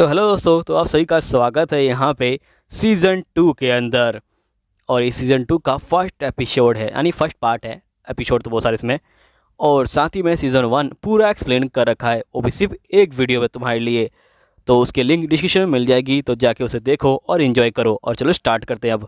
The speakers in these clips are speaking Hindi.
तो हेलो दोस्तों, तो आप सभी का स्वागत है यहाँ पे सीज़न 2 के अंदर। और ये सीज़न 2 का फर्स्ट एपिसोड है, यानी फर्स्ट पार्ट है। एपिसोड तो बहुत सारे इसमें, और साथ ही में सीज़न 1 पूरा एक्सप्लेन कर रखा है, वो भी सिर्फ एक वीडियो में तुम्हारे लिए। तो उसके लिंक डिस्क्रिप्शन में मिल जाएगी, तो जाके उसे देखो और इन्जॉय करो। और चलो स्टार्ट करते हैं अब।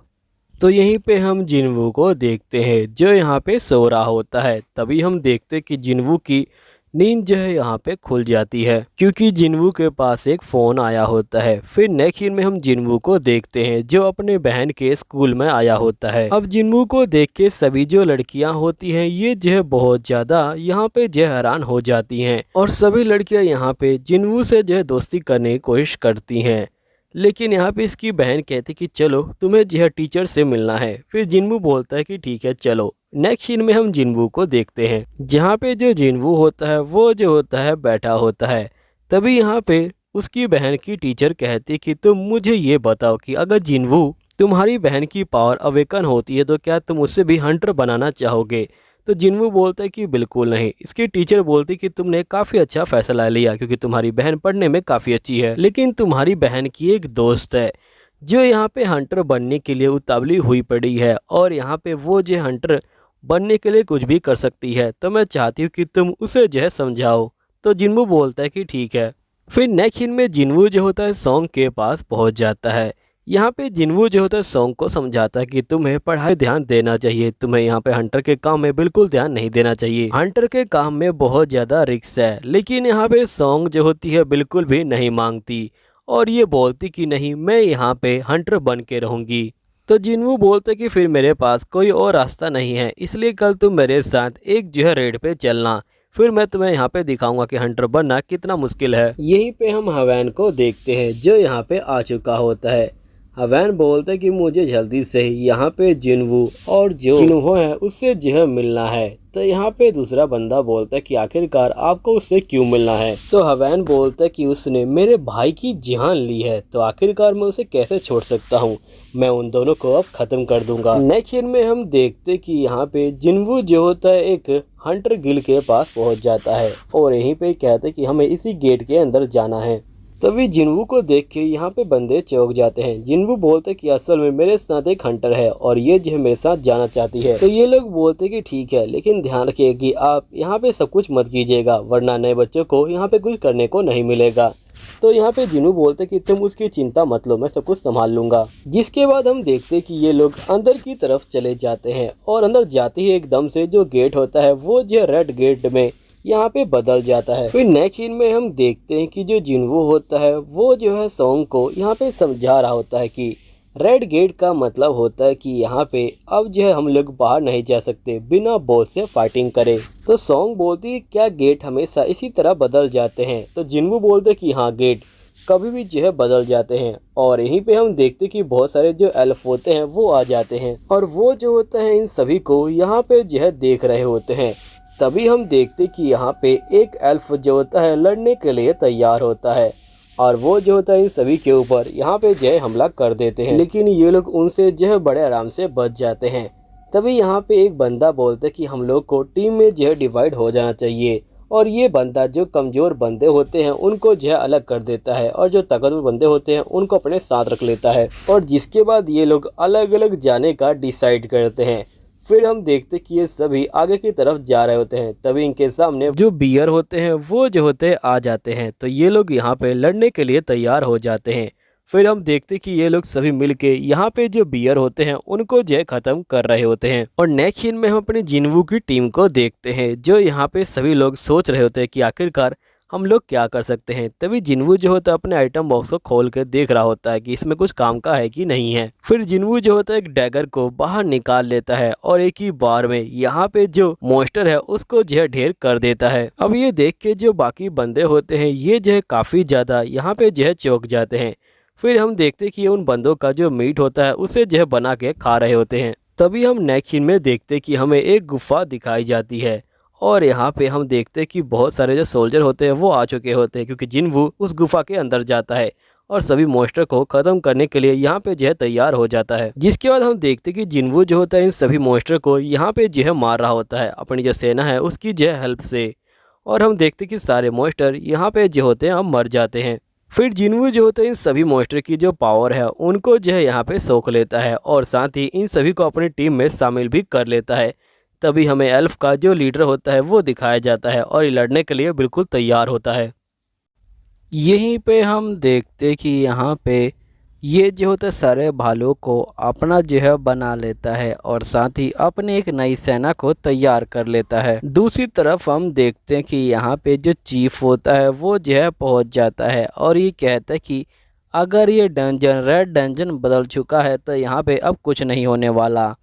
तो यहीं पे हम जिनवू को देखते हैं जो यहाँ पे सो रहा होता है। तभी हम देखते कि जिनवू की नींद जो है यहाँ पे खुल जाती है, क्योंकि जिनवू के पास एक फ़ोन आया होता है। फिर नेक्स्ट सीन में हम जिनवू को देखते हैं जो अपने बहन के स्कूल में आया होता है। अब जिनवू को देख के सभी जो लड़कियां होती हैं ये जो है बहुत ज़्यादा यहाँ पे जो हैरान हो जाती हैं, और सभी लड़कियां यहाँ पे जिनवू से जो है दोस्ती करने की कोशिश करती हैं। लेकिन यहाँ पे इसकी बहन कहती कि चलो तुम्हें जो है टीचर से मिलना है। फिर जिनवू बोलता है कि ठीक है चलो। नेक्स्ट सीन में हम जिनवू को देखते हैं जहाँ पे जो जिनवू होता है वो जो होता है बैठा होता है। तभी यहाँ पे उसकी बहन की टीचर कहती कि तुम मुझे ये बताओ कि अगर जिनवू तुम्हारी बहन की पावर अवेकन होती है तो क्या तुम उससे भी हंटर बनाना चाहोगे। तो जिनवू बोलता है कि बिल्कुल नहीं। इसकी टीचर बोलती कि तुमने काफ़ी अच्छा फैसला लिया, क्योंकि तुम्हारी बहन पढ़ने में काफ़ी अच्छी है, लेकिन तुम्हारी बहन की एक दोस्त है जो यहाँ पे हंटर बनने के लिए उतावली हुई पड़ी है, और यहाँ पे वो जो हंटर बनने के लिए कुछ भी कर सकती है। तो मैं चाहती हूँ कि तुम उसे जो है समझाओ। तो जिनवू बोलता है कि ठीक है। फिर नेक्स्ट सीन में जिनवू जो होता है सॉन्ग के पास पहुँच जाता है। यहाँ पे जिनवू जो होता है सॉन्ग को समझाता है कि तुम्हें पढ़ाई ध्यान देना चाहिए, तुम्हें यहाँ पे हंटर के काम में बिल्कुल ध्यान नहीं देना चाहिए। हंटर के काम में बहुत ज़्यादा रिस्क है। लेकिन यहाँ पे सॉन्ग जो होती है बिल्कुल भी नहीं मांगती, और ये बोलती कि नहीं मैं यहाँ पे हंटर बन के रहूँगी। तो जिनवू बोलते कि फिर मेरे पास कोई और रास्ता नहीं है, इसलिए कल तुम मेरे साथ एक जो है रेड पे चलना। फिर मैं तुम्हें यहाँ पे दिखाऊंगा कि हंटर बनना कितना मुश्किल है। यहीं पे हम हवैन को देखते हैं जो यहाँ पे आ चुका होता है। हवैन बोलते कि मुझे जल्दी से ही यहाँ पे जिनवू और जो जिन्हो है उससे जो है मिलना है। तो यहाँ पे दूसरा बंदा बोलता है कि आखिरकार आपको उससे क्यों मिलना है। तो हवैन बोलता है कि उसने मेरे भाई की जान ली है, तो आखिरकार मैं उसे कैसे छोड़ सकता हूँ। मैं उन दोनों को अब खत्म कर दूंगा। नेक्स्ट सीन में हम देखते कि यहाँ पे जिनवू जो होता है एक हंटर गिल के पास पहुँच जाता है, और यहीं पे कहते कि हमें इसी गेट के अंदर जाना है। तभी जिनवू को देख के यहाँ पे बंदे चौंक जाते हैं। जिनवू बोलते कि असल में मेरे साथ एक हंटर है और ये जो है मेरे साथ जाना चाहती है। तो ये लोग बोलते कि ठीक है, लेकिन ध्यान रखिए कि आप यहाँ पे सब कुछ मत कीजिएगा, वरना नए बच्चों को यहाँ पे कुछ करने को नहीं मिलेगा। तो यहाँ पे जिनवू बोलते कि तुम उसकी चिंता मत लो, मैं सब कुछ संभाल लूंगा। जिसके बाद हम देखते कि ये लोग अंदर की तरफ चले जाते हैं, और अंदर जाते ही एकदम से जो गेट होता है वो जो रेड गेट में यहाँ पे बदल जाता है। फिर नेक्स्ट सीन में हम देखते हैं कि जो जिनवू होता है वो जो है सॉन्ग को यहाँ पे समझा रहा होता है कि रेड गेट का मतलब होता है कि यहाँ पे अब जो है हम लोग बाहर नहीं जा सकते बिना बॉस से फाइटिंग करे। तो सॉन्ग बोलती है क्या गेट हमेशा इसी तरह बदल जाते हैं। तो जिनवू बोलते कि हाँ गेट कभी भी जो है बदल जाते हैं। और यहीं पे हम देखते कि बहुत सारे जो एल्फ होते हैं वो आ जाते हैं, और वो जो होता है इन सभी को यहाँ पे जो है देख रहे होते हैं। तभी हम देखते कि यहाँ पे एक एल्फ जो होता है लड़ने के लिए तैयार होता है, और वो जो होता है इन सभी के ऊपर यहाँ पे जो है हमला कर देते हैं। लेकिन ये लोग उनसे जो है बड़े आराम से बच जाते हैं। तभी यहाँ पे एक बंदा बोलता है कि हम लोग को टीम में जो है डिवाइड हो जाना चाहिए, और ये बंदा जो कमज़ोर बंदे होते हैं उनको जो है अलग कर देता है, और जो ताकतवर बंदे होते हैं उनको अपने साथ रख लेता है। और जिसके बाद ये लोग अलग अलग जाने का डिसाइड करते हैं। फिर हम देखते कि ये सभी आगे की तरफ जा रहे होते हैं। तभी इनके सामने जो बियर होते हैं वो जो होते हैं आ जाते हैं, तो ये लोग यहाँ पे लड़ने के लिए तैयार हो जाते हैं। फिर हम देखते कि ये लोग सभी मिलके यहाँ पे जो बियर होते हैं उनको जो है खत्म कर रहे होते हैं। और नेक्स्ट सीन में हम अपनी जिनवू की टीम को देखते हैं जो यहाँ पे सभी लोग सोच रहे होते हैं कि आखिरकार हम लोग क्या कर सकते हैं। तभी जिनवू जो होता है अपने आइटम बॉक्स को खोल कर देख रहा होता है कि इसमें कुछ काम का है कि नहीं है। फिर जिनवू जो होता है एक डैगर को बाहर निकाल लेता है, और एक ही बार में यहाँ पे जो मॉन्स्टर है उसको जो है ढेर कर देता है। अब ये देख के जो बाकी बंदे होते हैं ये जो है काफी ज्यादा यहाँ पे जो है चौंक जाते हैं। फिर हम देखते कि उन बंदों का जो मीट होता है उसे जो है बना के खा रहे होते हैं। तभी हम नेक्स्ट सीन में देखते कि हमें एक गुफा दिखाई जाती है, और यहाँ पे हम देखते कि बहुत सारे जो सोल्जर होते हैं वो आ चुके होते हैं, क्योंकि जिनवू उस गुफा के अंदर जाता है और सभी मॉन्स्टर को खत्म करने के लिए यहाँ पे जो है तैयार हो जाता है। जिसके बाद हम देखते कि जिनवू जो होता है इन सभी मॉन्स्टर को यहाँ पे जो है मार रहा होता है अपनी जो सेना है उसकी जो है हेल्प से, और हम देखते कि सारे मॉन्स्टर यहाँ पे जो होते हैं अब मर जाते हैं। फिर जिन्वू जो होता है इन सभी मॉन्स्टर की जो पावर है उनको जो है यहाँ पे सोख लेता है और साथ ही इन सभी को अपनी टीम में शामिल भी कर लेता है। तभी हमें एल्फ का जो लीडर होता है वो दिखाया जाता है और ये लड़ने के लिए बिल्कुल तैयार होता है। यहीं पे हम देखते कि यहाँ पे ये जो होता है सारे भालू को अपना जो है बना लेता है और साथ ही अपनी एक नई सेना को तैयार कर लेता है। दूसरी तरफ हम देखते हैं कि यहाँ पे जो चीफ होता है वो जो है पहुँच जाता है और ये कहता है कि अगर ये डंजन रेड डंजन बदल चुका है तो यहाँ पे अब कुछ नहीं होने वाला,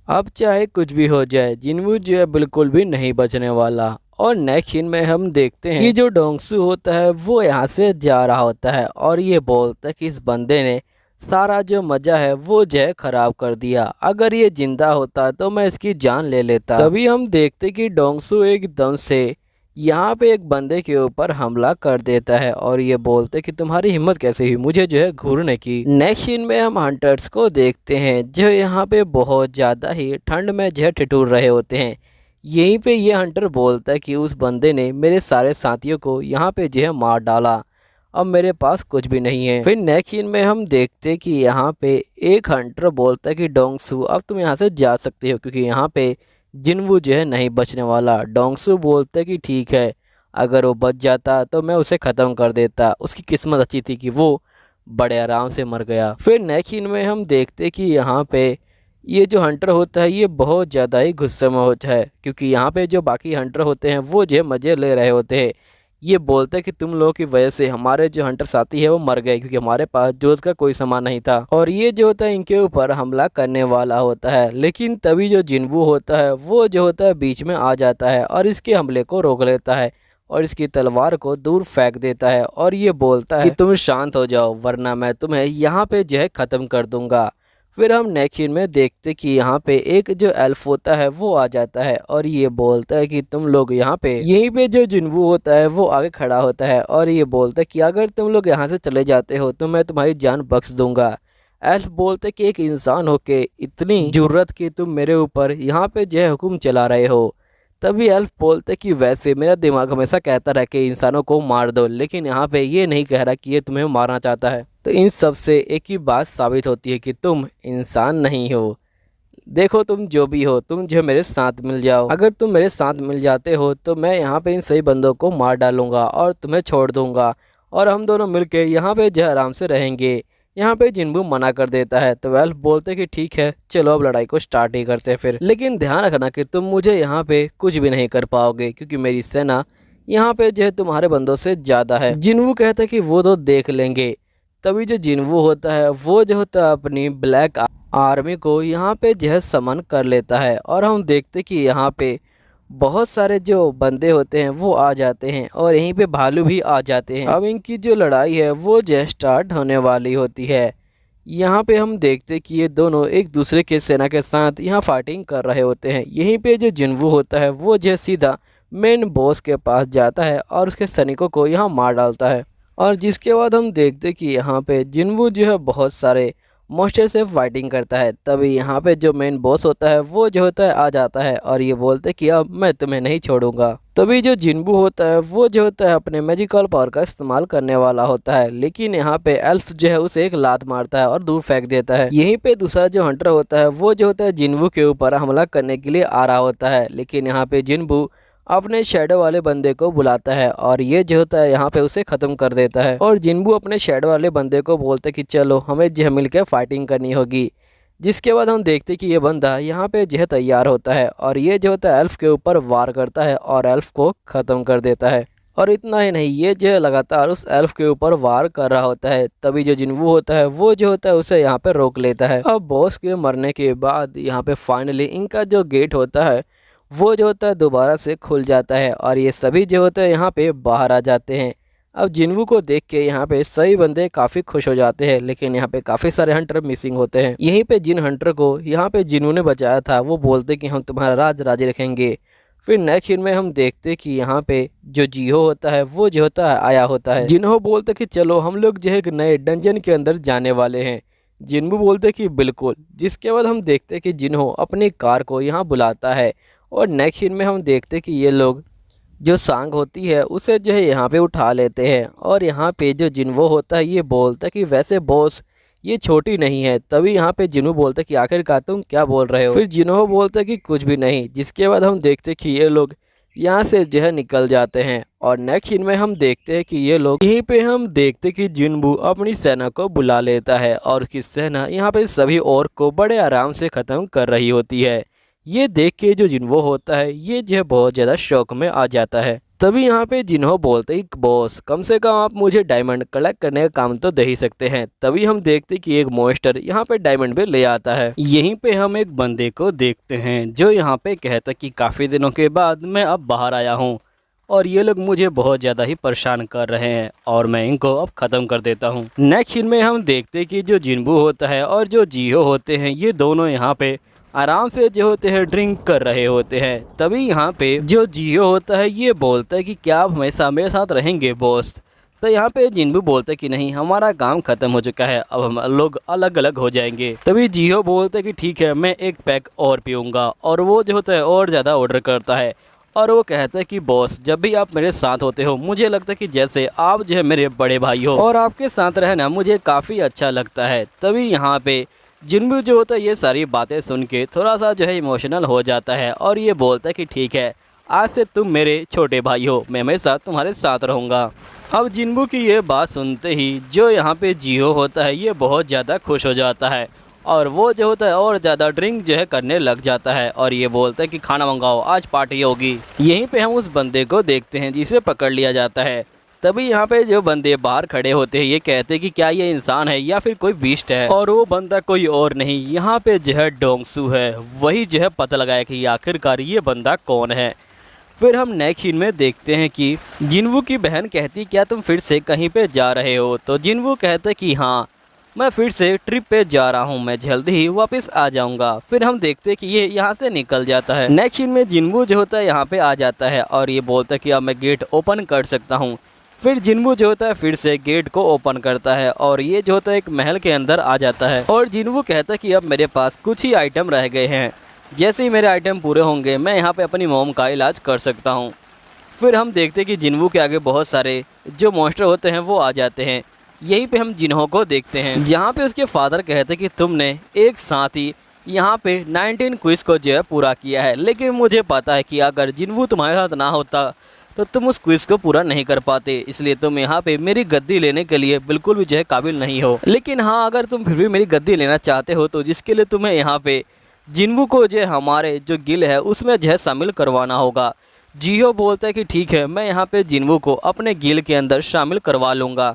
अब चाहे कुछ भी हो जाए जिन्वू जो है बिल्कुल भी नहीं बचने वाला। और नेक्स्ट सीन में हम देखते हैं कि जो डोंगसू होता है वो यहाँ से जा रहा होता है और ये बोलता है कि इस बंदे ने सारा जो मज़ा है वो जो है ख़राब कर दिया, अगर ये जिंदा होता तो मैं इसकी जान ले लेता। तभी हम देखते कि डोंगसू एकदम से यहाँ पे एक बंदे के ऊपर हमला कर देता है और ये बोलते कि तुम्हारी हिम्मत कैसे हुई मुझे जो है घूरने की। नेक्स्ट सीन में हम हंटर्स को देखते हैं जो यहाँ पे बहुत ज़्यादा ही ठंड में जो है ठिठुर रहे होते हैं। यहीं पे ये हंटर बोलता है कि उस बंदे ने मेरे सारे साथियों को यहाँ पे जो है मार डाला, अब मेरे पास कुछ भी नहीं है। फिर नेक्स्ट सीन में हम देखते कि यहाँ पे एक हंटर बोलता है कि डोंगसू अब तुम यहाँ से जा सकते हो क्योंकि यहाँ पे जिन्वू जो है नहीं बचने वाला। डोंगसू बोलता है कि ठीक है, अगर वो बच जाता तो मैं उसे ख़त्म कर देता, उसकी किस्मत अच्छी थी कि वो बड़े आराम से मर गया। फिर नेक्स्ट सीन में हम देखते कि यहाँ पे ये जो हंटर होता है ये बहुत ज़्यादा ही गुस्से में होता है क्योंकि यहाँ पे जो बाकी हंटर होते हैं वो जो है मज़े ले रहे होते हैं। ये बोलते हैं कि तुम लोगों की वजह से हमारे जो हंटर साथी है वो मर गए क्योंकि हमारे पास जोत का कोई सामान नहीं था, और ये जो होता है इनके ऊपर हमला करने वाला होता है। लेकिन तभी जो जिन्वू होता है वो जो होता है बीच में आ जाता है और इसके हमले को रोक लेता है और इसकी तलवार को दूर फेंक देता है और ये बोलता है कि तुम शांत हो जाओ वरना मैं तुम्हें यहाँ पे जो है ख़त्म कर दूंगा। फिर हम नेक्स्ट सीन में देखते कि यहाँ पे एक जो एल्फ होता है वो आ जाता है और ये बोलता है कि तुम लोग यहाँ पे, यहीं पे जो जिन्वू होता है वो आगे खड़ा होता है और ये बोलता है कि अगर तुम लोग यहाँ से चले जाते हो तो मैं तुम्हारी जान बख्श दूंगा। एल्फ बोलते है कि एक इंसान होके इतनी जुर्रत कि तुम मेरे ऊपर यहाँ पे जो है हुक्म चला रहे हो। तभी एल्फ बोलते कि वैसे मेरा दिमाग हमेशा कहता रहा कि इंसानों को मार दो, लेकिन यहाँ पे ये नहीं कह रहा कि ये तुम्हें मारना चाहता है। तो इन सब से एक ही बात साबित होती है कि तुम इंसान नहीं हो। देखो तुम जो भी हो, तुम जो मेरे साथ मिल जाओ, अगर तुम मेरे साथ मिल जाते हो तो मैं यहाँ पे इन सही बंदों को मार डालूंगा और तुम्हें छोड़ दूंगा और हम दोनों मिलके यहाँ पे जो आराम से रहेंगे। यहाँ पे जिन्वू मना कर देता है तो एल्फ बोलते कि ठीक है चलो अब लड़ाई को स्टार्ट ही करते हैं फिर, लेकिन ध्यान रखना कि तुम मुझे यहाँ पे कुछ भी नहीं कर पाओगे क्योंकि मेरी सेना यहाँ पे जो है तुम्हारे बंदों से ज़्यादा है। जिन्वू कहता है कि वो तो देख लेंगे। तभी जो जिन्वू होता है वो जो होता है अपनी ब्लैक आर्मी को यहाँ पे जो है समन कर लेता है और हम देखते कि यहाँ पे बहुत सारे जो बंदे होते हैं वो आ जाते हैं और यहीं पे भालू भी आ जाते हैं। अब इनकी जो लड़ाई है वो जो स्टार्ट होने वाली होती है। यहाँ पे हम देखते कि ये दोनों एक दूसरे के सेना के साथ यहाँ फाइटिंग कर रहे होते हैं। यहीं पे जो जिन्वू होता है वो जो सीधा मेन बॉस के पास जाता है और उसके सैनिकों को यहाँ मार डालता है। और जिसके बाद हम देखते कि यहाँ पे जिन्वू जो है बहुत सारे मॉन्स्टर से फाइटिंग करता है। तभी यहाँ पे जो मेन बॉस होता है वो जो होता है आ जाता है और ये बोलते कि अब मैं तुम्हें नहीं छोड़ूंगा। तभी जो जिन्वू होता है वो जो होता है अपने मैजिकल पावर का इस्तेमाल करने वाला होता है, लेकिन यहाँ पे एल्फ जो है उसे एक लात मारता है और दूर फेंक देता है। यहीं पे दूसरा जो हंटर होता है वो जो होता है जिन्वू के ऊपर हमला करने के लिए आ रहा होता है, लेकिन यहाँ पे जिन्वू अपने शैडो वाले बंदे को बुलाता है और ये जो होता है यहाँ पे उसे ख़त्म कर देता है। और जिन्वू अपने शैडो वाले बंदे को बोलते कि चलो हमें जो मिलकर फाइटिंग करनी होगी। जिसके बाद हम देखते कि ये बंदा यहाँ पे जो है तैयार होता है और ये जो होता है एल्फ के ऊपर वार करता है और एल्फ को ख़त्म कर देता है। और इतना ही नहीं, ये जो है लगातार उस एल्फ के ऊपर वार कर रहा होता है। तभी जो जिन्वू होता है वो जो होता है उसे यहाँ पे रोक लेता है। अब बॉस के मरने के बाद यहाँ पे फाइनली इनका जो गेट होता है वो जो होता है दोबारा से खुल जाता है और ये सभी जो होता है यहाँ पे बाहर आ जाते हैं। अब जिन्वू को देख के यहाँ पे सभी बंदे काफ़ी खुश हो जाते हैं, लेकिन यहाँ पे काफ़ी सारे हंटर मिसिंग होते हैं। यहीं पे जिन हंटर को यहाँ पे जिन्वू ने बचाया था वो बोलते कि हम तुम्हारा राज राजी रखेंगे। फिर नेक्स्ट सीन में हम देखते कि यहाँ पे जो जिहो होता है वो जो होता है आया होता है। जिन्हो बोलते कि चलो हम लोग जो है एक नए डंजन के अंदर जाने वाले हैं। जिन्वू बोलते कि बिल्कुल। जिसके बाद हम देखते कि जिन्हो अपनी कार को यहाँ बुलाता है और नेक्स्ट सीन में हम देखते कि ये लोग जो सांग होती है उसे जो है यहाँ पे उठा लेते हैं। और यहाँ पे जो जिन्हो होता है ये बोलता है कि वैसे बॉस ये छोटी नहीं है। तभी यहाँ पे जिन्हो बोलता है कि आखिरकार तुम क्या बोल रहे हो। फिर जिन्हो बोलता है कि कुछ भी नहीं। जिसके बाद हम देखते कि ये लोग यहाँ से जो है निकल जाते हैं। और नेक्स्ट सीन में हम देखते हैं कि ये लोग यहीं पे हम देखते कि जिन्बू अपनी सेना को बुला लेता है और उसकी सेना यहाँ पे सभी और को बड़े आराम से ख़त्म कर रही होती है। ये देख के जो जिन्हो होता है ये जो है बहुत ज़्यादा शौक में आ जाता है। तभी यहाँ पे जिन्हो बोलते ही बॉस कम से कम आप मुझे डायमंड कलेक्ट करने का काम तो दे ही सकते हैं। तभी हम देखते कि एक मॉन्स्टर यहाँ पे डायमंड पे ले आता है। यहीं पे हम एक बंदे को देखते हैं जो यहाँ पे कहता कि काफ़ी दिनों के बाद मैं अब बाहर आया हूँ और ये लोग मुझे बहुत ज़्यादा ही परेशान कर रहे हैं और मैं इनको अब ख़त्म कर देता हूँ। नेक्स्ट सीन में हम देखते कि जो जिन्बू होता है और जो जियो होते हैं ये दोनों यहाँ पे आराम से जो होते हैं ड्रिंक कर रहे होते हैं। तभी यहाँ पे जो जियो होता है ये बोलता है कि क्या आप हमेशा मेरे साथ रहेंगे बॉस। तो यहाँ पे जिन्बू बोलता है कि नहीं, हमारा काम ख़त्म हो चुका है, अब हम लोग अलग अलग हो जाएंगे। तभी जियो बोलता है कि ठीक है, मैं एक पैक और पीऊँगा। और वो जो होता है और ज़्यादा ऑर्डर करता है और वो कहता है कि बॉस जब भी आप मेरे साथ होते हो मुझे लगता है कि जैसे आप जो है मेरे बड़े भाई हो और आपके साथ रहना मुझे काफ़ी अच्छा लगता है। तभी यहाँ पे जिन्बू जो होता है ये सारी बातें सुन के थोड़ा सा जो है इमोशनल हो जाता है और ये बोलता है कि ठीक है, आज से तुम मेरे छोटे भाई हो, मैं हमेशा तुम्हारे साथ रहूँगा। अब जिन्बू की ये बात सुनते ही जो यहाँ पे जियो होता है ये बहुत ज़्यादा खुश हो जाता है और वो जो होता है और ज़्यादा ड्रिंक जो है करने लग जाता है और ये बोलता है कि खाना मंगाओ, आज पार्टी होगी। यहीं पे हम उस बंदे को देखते हैं जिसे पकड़ लिया जाता है। तभी यहाँ पे जो बंदे बाहर खड़े होते हैं ये कहते हैं कि क्या ये इंसान है या फिर कोई बीस्ट है। और वो बंदा कोई और नहीं, यहाँ पे जो है डोंगसू है। वही जो है पता लगाया कि आखिरकार ये बंदा कौन है। फिर हम नेक्स्ट सीन में देखते हैं कि जिन्वू की बहन कहती क्या तुम फिर से कहीं पे जा रहे हो। तो जिन्वू कहता कि हाँ, मैं फिर से ट्रिप पे जा रहा हूँ, मैं जल्दी ही वापस आ जाऊँगा। फिर हम देखते हैं कि ये यहाँ से निकल जाता है। नेक्स्ट सीन में जिन्वू जो होता है यहाँ पे आ जाता है और ये बोलता है कि अब मैं गेट ओपन कर सकता हूँ। फिर जिन्वू जो होता है फिर से गेट को ओपन करता है और ये जो होता है एक महल के अंदर आ जाता है। और जिन्वू कहता है कि अब मेरे पास कुछ ही आइटम रह गए हैं, जैसे ही मेरे आइटम पूरे होंगे मैं यहाँ पे अपनी मॉम का इलाज कर सकता हूँ। फिर हम देखते हैं कि जिन्वू के आगे बहुत सारे जो मॉन्स्टर होते हैं वो आ जाते हैं। यहीं पे हम जिन्हो को देखते हैं जहाँ पे उसके फादर कहते हैं कि तुमने एक साथ ही यहाँ पे 19 क्विज को जो है पूरा किया है, लेकिन मुझे पता है कि अगर जिन्वू तुम्हारे साथ ना होता तो तुम उस क्विज को पूरा नहीं कर पाते, इसलिए तुम यहाँ पे मेरी गद्दी लेने के लिए बिल्कुल भी जो है काबिल नहीं हो। लेकिन हाँ, अगर तुम फिर भी मेरी गद्दी लेना चाहते हो तो जिसके लिए तुम्हें यहाँ पे जिन्वू को जो हमारे जो गिल है उसमें जो है शामिल करवाना होगा। जियो बोलता है कि ठीक है, मैं यहाँ पे जिन्वू को अपने गिल के अंदर शामिल करवा लूँगा,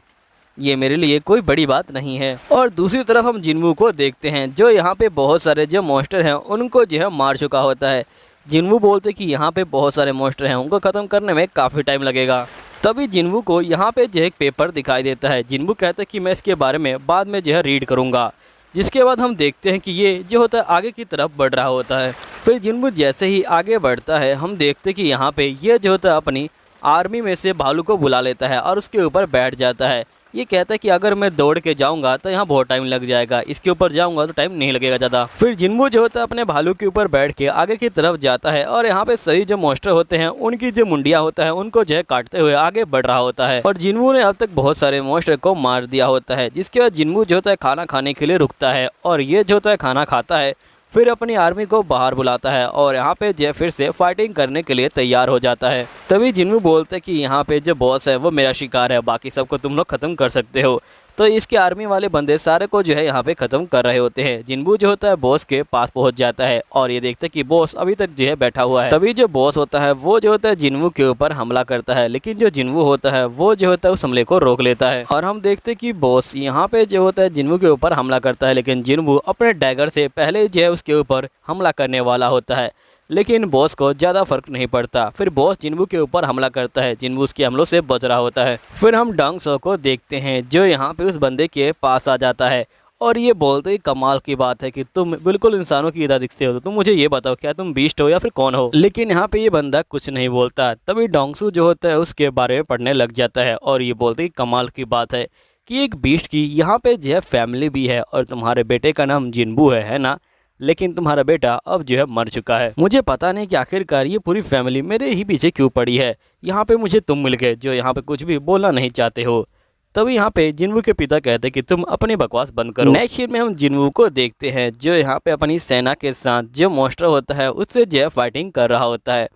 ये मेरे लिए कोई बड़ी बात नहीं है। और दूसरी तरफ हम जिन्वू को देखते हैं जो यहाँ पे बहुत सारे जो मॉन्स्टर हैं उनको जो है मार चुका होता है। जिन्वू बोलते कि यहाँ पे बहुत सारे मॉन्स्टर हैं, उनको ख़त्म करने में काफ़ी टाइम लगेगा। तभी जिन्वू को यहाँ पे जो एक पेपर दिखाई देता है। जिन्वू कहता है कि मैं इसके बारे में बाद में जो है रीड करूँगा। जिसके बाद हम देखते हैं कि ये जो होता है आगे की तरफ बढ़ रहा होता है। फिर जिन्वू जैसे ही आगे बढ़ता है हम देखते हैं कि यहाँ पे ये जो होता है अपनी आर्मी में से भालू को बुला लेता है और उसके ऊपर बैठ जाता है। ये कहता है कि अगर मैं दौड़ के जाऊंगा तो यहाँ बहुत टाइम लग जाएगा, इसके ऊपर जाऊंगा तो टाइम नहीं लगेगा ज़्यादा। फिर जिन्वू जो होता है अपने भालू के ऊपर बैठ के आगे की तरफ जाता है और यहाँ पे सही जो मॉन्स्टर होते हैं उनकी जो मुंडिया होता है उनको जो है काटते हुए आगे बढ़ रहा होता है। और जिन्वू ने अब तक बहुत सारे मॉन्स्टर को मार दिया होता है। जिसके बाद जिन्वू जो होता है खाना खाने के लिए रुकता है और ये जो होता है खाना खाता है, फिर अपनी आर्मी को बाहर बुलाता है और यहाँ पे जो फिर से फाइटिंग करने के लिए तैयार हो जाता है। तभी जिन्वू बोलते हैं कि यहाँ पे जो बॉस है वो मेरा शिकार है, बाकी सबको तुम लोग ख़त्म कर सकते हो। तो इसके आर्मी वाले बंदे सारे को जो है यहाँ पे ख़त्म कर रहे होते हैं। जिन्वू जो होता है बॉस के पास पहुँच जाता है और ये देखते हैं कि बॉस अभी तक जो है बैठा हुआ है। तभी जो बॉस होता है वो जो होता है जिन्वू के ऊपर हमला करता है, लेकिन जो जिन्वू होता है वो जो होता है उस हमले को रोक लेता है। और हम देखते हैं कि बॉस यहाँ पे जो होता है जिन्वू के ऊपर हमला करता है, लेकिन जिन्वू अपने डैगर से पहले जो है उसके ऊपर हमला करने वाला होता है, लेकिन बॉस को ज़्यादा फर्क नहीं पड़ता। फिर बॉस जिन्वू के ऊपर हमला करता है, जिन्वू उसके हमलों से बच रहा होता है। फिर हम डंग सो को देखते हैं जो यहाँ पे उस बंदे के पास आ जाता है और ये बोलते ही कमाल की बात है कि तुम बिल्कुल इंसानों की तरह दिखते हो, तो तुम मुझे ये बताओ क्या तुम बीस्ट हो या फिर कौन हो। लेकिन यहाँ पे ये बंदा कुछ नहीं बोलता। तभी डोंगसू जो होता है उसके बारे में पढ़ने लग जाता है और ये बोलते ही कमाल की बात है कि एक बीस्ट की यहाँ पे जो है फैमिली भी है और तुम्हारे बेटे का नाम जिन्बू है ना। लेकिन तुम्हारा बेटा अब जो है मर चुका है। मुझे पता नहीं कि आखिरकार ये पूरी फैमिली मेरे ही पीछे क्यों पड़ी है। यहाँ पे मुझे तुम मिल गए जो यहाँ पे कुछ भी बोलना नहीं चाहते हो। तभी यहाँ पे जिनवू के पिता कहते हैं कि तुम अपनी बकवास बंद करो। नेक्स्ट सीन में हम जिनवू को देखते हैं जो यहाँ पे अपनी सेना के साथ जो मॉन्स्टर होता है उससे जो है फाइटिंग कर रहा होता है,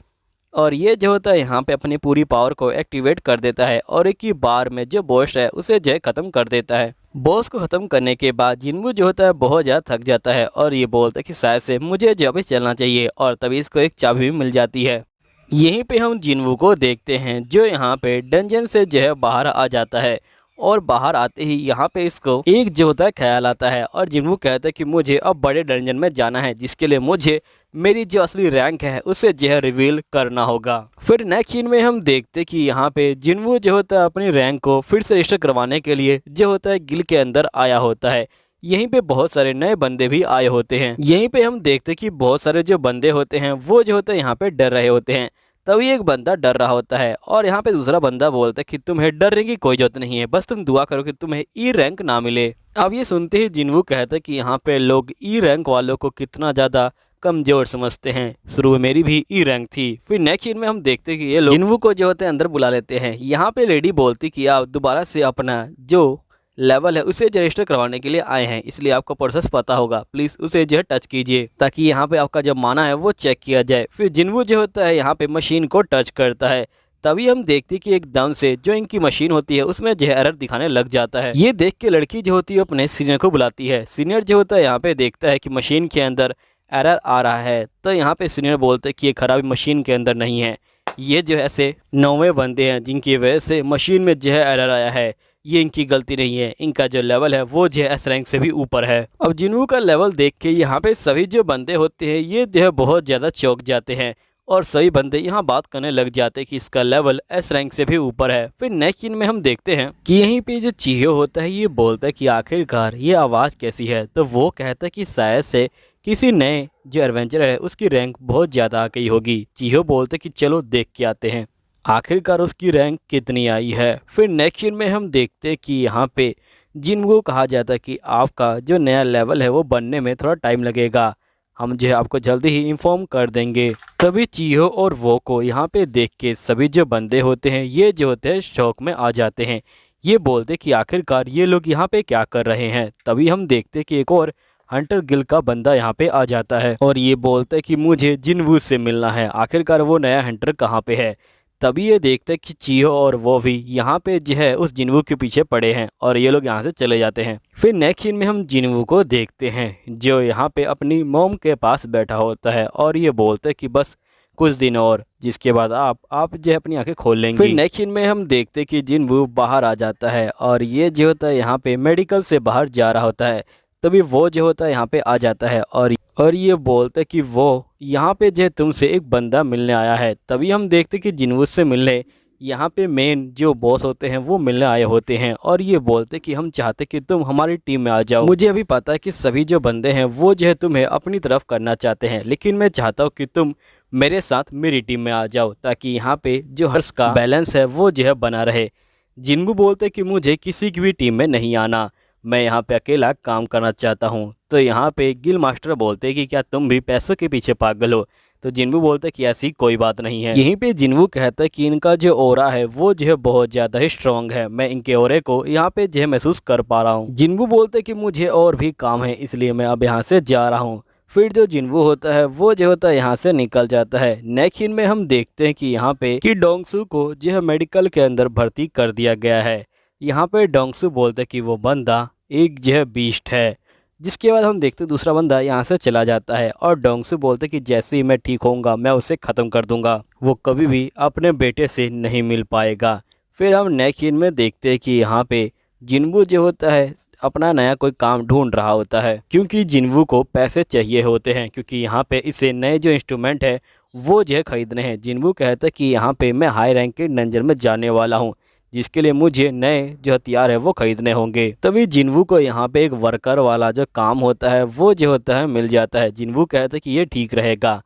और ये जो होता है यहाँ पे अपनी पूरी पावर को एक्टिवेट कर देता है और एक ही बार में जो बॉस है उसे जो है ख़त्म कर देता है। बॉस को ख़त्म करने के बाद जिनवू जो होता है बहुत ज़्यादा थक जाता है और ये बोलता है कि शायद से मुझे जो अभी चलना चाहिए, और तभी इसको एक चाबी भी मिल जाती है। यहीं पे हम जिनवू को देखते हैं जो यहाँ पे डंजन से जो है बाहर आ जाता है, और बाहर आते ही यहाँ पे इसको एक जो होता है ख्याल आता है, और जिनवू कहता है कि मुझे अब बड़े डंजन में जाना है, जिसके लिए मुझे मेरी जो असली रैंक है उसे जो है रिवील करना होगा। फिर नेक्स्ट सीन में हम देखते कि यहाँ पे जिनवू जो होता है अपनी रैंक को फिर से रजिस्टर करवाने के लिए जो होता है गिल के अंदर आया होता है। यहीं पे बहुत सारे नए बंदे भी आए होते हैं। यहीं पे हम देखते कि बहुत सारे जो बंदे होते हैं वो जो होते हैं यहाँ पे डर रहे होते हैं। तभी एक बंदा डर रहा होता है और यहाँ पे दूसरा बंदा बोलता है कि तुम्हें डरने की कोई जरूरत नहीं है, बस तुम दुआ करो कि तुम्हें ई रैंक ना मिले। अब ये सुनते ही जिनवू कहता है कि यहाँ पे लोग ई रैंक वालों को कितना ज़्यादा कमजोर समझते हैं। शुरू में मेरी भी ई रैंक थी। फिर नेक्स्ट सीन में हम देखते कि ये लोग जिनवू को जो होते हैं अंदर बुला लेते हैं। यहाँ पे लेडी बोलती कि आप दोबारा से अपना जो लेवल है उसे रजिस्टर करवाने के लिए आए हैं, इसलिए आपको प्रोसेस पता होगा, प्लीज़ उसे जो है टच कीजिए ताकि यहाँ पे आपका जो माना है वो चेक किया जाए। फिर जिनवू जो होता है यहाँ पे मशीन को टच करता है। तभी हम देखते कि एकदम से जो इनकी मशीन होती है उसमें जो है एरर दिखाने लग जाता है। ये देख के लड़की जो होती है अपने सीनियर को बुलाती है। सीनियर जो होता है यहाँ पे देखता है कि मशीन के अंदर एरर आ रहा है, तो यहाँ पे सीनियर बोलते हैं कि ये खराबी मशीन के अंदर नहीं है, ये जो ऐसे 9वें बंदे हैं जिनकी वजह से मशीन में जो है एरर आया है, ये इनकी गलती नहीं है, इनका जो लेवल है वो जो है एस रैंक से भी ऊपर है। अब जिनवू का लेवल देख के यहाँ पे सभी जो बंदे होते हैं ये जो है बहुत ज़्यादा चौंक जाते हैं, और सभी बंदे यहाँ बात करने लग जाते हैं कि इसका लेवल एस रैंक से भी ऊपर है। फिर नेक्स्ट सीन में हम देखते हैं कि यहीं पे जो चीहो होता है ये बोलता है कि आखिरकार ये आवाज़ कैसी है, तो वो कहता है कि शायद से किसी नए जो एडवेंचर है उसकी रैंक बहुत ज़्यादा आ गई होगी। चीहो बोलते कि चलो देख के आते हैं आखिरकार उसकी रैंक कितनी आई है। फिर नेक्स्ट सीन में हम देखते कि यहाँ पे जिनको कहा जाता है कि आपका जो नया लेवल है वो बनने में थोड़ा टाइम लगेगा, हम जो है आपको जल्दी ही इन्फॉर्म कर देंगे। तभी चीहो और वो को यहाँ पे देख के सभी जो बंदे होते हैं ये जो होते हैं शौक में आ जाते हैं। ये बोलते कि आखिरकार ये लोग यहाँ पे क्या कर रहे हैं। तभी हम देखते कि एक और हंटर गिल का बंदा यहाँ पे आ जाता है और ये बोलता है कि मुझे जिनवू से मिलना है, आखिरकार वो नया हंटर कहाँ पे है। तभी ये देखते कि चीहो और वो भी यहाँ पे जो है उस जिनवू के पीछे पड़े हैं और ये लोग यहाँ से चले जाते हैं। फिर नेक्स्ट सीन में हम जिनवू को देखते हैं जो यहाँ पे अपनी मॉम के पास बैठा होता है और ये बोलते कि बस कुछ दिन और, जिसके बाद आप जो है अपनी आंखें खोल लेंगे। फिर नेक्स्ट सीन में हम देखते कि जिनवू बाहर आ जाता है और ये जो होता है यहाँ पे मेडिकल से बाहर जा रहा होता है। तभी वो जो होता है यहाँ पे आ जाता है और ये बोलते कि वो यहाँ पे जो तुमसे एक बंदा मिलने आया है। तभी हम देखते कि जिनवू से मिलने यहाँ पे मेन जो बॉस होते हैं वो मिलने आए होते हैं और ये बोलते कि हम चाहते कि तुम हमारी टीम में आ जाओ। मुझे अभी पता है कि सभी जो बंदे हैं वो जो है तुम्हें अपनी तरफ करना चाहते हैं, लेकिन मैं चाहता हूँ कि तुम मेरे साथ मेरी टीम में आ जाओ ताकि यहाँ पे जो हर्ष का बैलेंस है वो जो है बना रहे। जिनवू बोलते कि मुझे किसी की भी टीम में नहीं आना, मैं यहाँ पे अकेला काम करना चाहता हूँ। तो यहाँ पे गिल मास्टर बोलते कि क्या तुम भी पैसों के पीछे पागल हो। तो जिनवू बोलते कि ऐसी कोई बात नहीं है। यहीं पे जिनवू कहता है कि इनका जो ओरा है वो जो है बहुत ज़्यादा ही स्ट्रॉन्ग है, मैं इनके ओरे को यहाँ पे जो है महसूस कर पा रहा हूँ। जिनवू बोलते कि मुझे और भी काम है इसलिए मैं अब यहाँ से जा रहा हूँ। फिर जो जिनवू होता है वो जो होता है यहाँ से निकल जाता है। नेक्स्ट सीन में हम देखते हैं कि यहाँ पे कि डोंगसू को जो है मेडिकल के अंदर भर्ती कर दिया गया है। यहाँ पे डोंगसू बोलते कि वो बंदा एक जो है बीस्ट है। जिसके बाद हम देखते दूसरा बंदा यहाँ से चला जाता है और डोंगसू बोलते कि जैसे ही मैं ठीक होऊंगा मैं उसे ख़त्म कर दूंगा, वो कभी भी अपने बेटे से नहीं मिल पाएगा। फिर हम नेक्स्ट सीन में देखते हैं कि यहाँ पे जिनवू जो होता है अपना नया कोई काम ढूंढ रहा होता है, क्योंकि जिनवू को पैसे चाहिए होते हैं, क्योंकि यहाँ पे इसे नए जो इंस्ट्रूमेंट है वो जो है खरीदने हैं। जिनवू कहता है कि यहाँ पे मैं हाई रैंक के डंजन में जाने वाला हूँ, जिसके लिए मुझे नए जो हथियार है वो खरीदने होंगे। तभी जिनवू को यहाँ पे एक वर्कर वाला जो काम होता है वो जो होता है मिल जाता है। जिनवू कहता है कि ये ठीक रहेगा।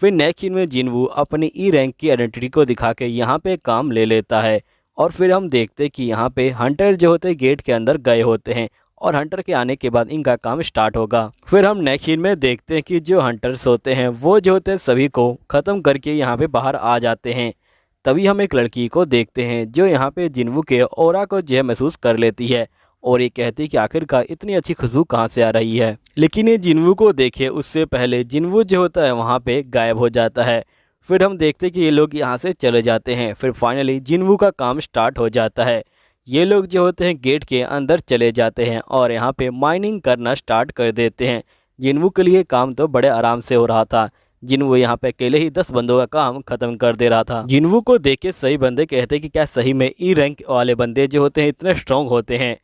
फिर नेक्स्ट सीन में जिनवू अपनी ई रैंक की आइडेंटिटी को दिखा के यहाँ पे काम ले लेता है और फिर हम देखते कि यहाँ पे हंटर जो होते हैं गेट के अंदर गए होते हैं और हंटर के आने के बाद इनका काम स्टार्ट होगा। फिर हम नेक्स्ट सीन में देखते हैं कि जो हंटर्स होते हैं वो जो होते हैं सभी को ख़त्म करके यहाँ पे बाहर आ जाते हैं। तभी हम एक लड़की को देखते हैं जो यहाँ पे जिन्वू के ऑरा को जो है महसूस कर लेती है और ये कहती है कि आखिरकार इतनी अच्छी खुशबू कहाँ से आ रही है। लेकिन ये जिन्वू को देखे उससे पहले जिन्वू जो होता है वहाँ पे गायब हो जाता है। फिर हम देखते हैं कि ये लोग यहाँ से चले जाते हैं। फिर फाइनली जिन्वू का काम स्टार्ट हो जाता है। ये लोग जो होते हैं गेट के अंदर चले जाते हैं और यहाँ पे माइनिंग करना स्टार्ट कर देते हैं। जिन्वू के लिए काम तो बड़े आराम से हो रहा था। जिन्वू यहाँ पे अकेले ही 10 बंदों का काम खत्म कर दे रहा था। जिन्वू को देख के सही बंदे कहते हैं कि क्या सही में ई रैंक वाले बंदे जो होते हैं इतने स्ट्रॉन्ग होते हैं।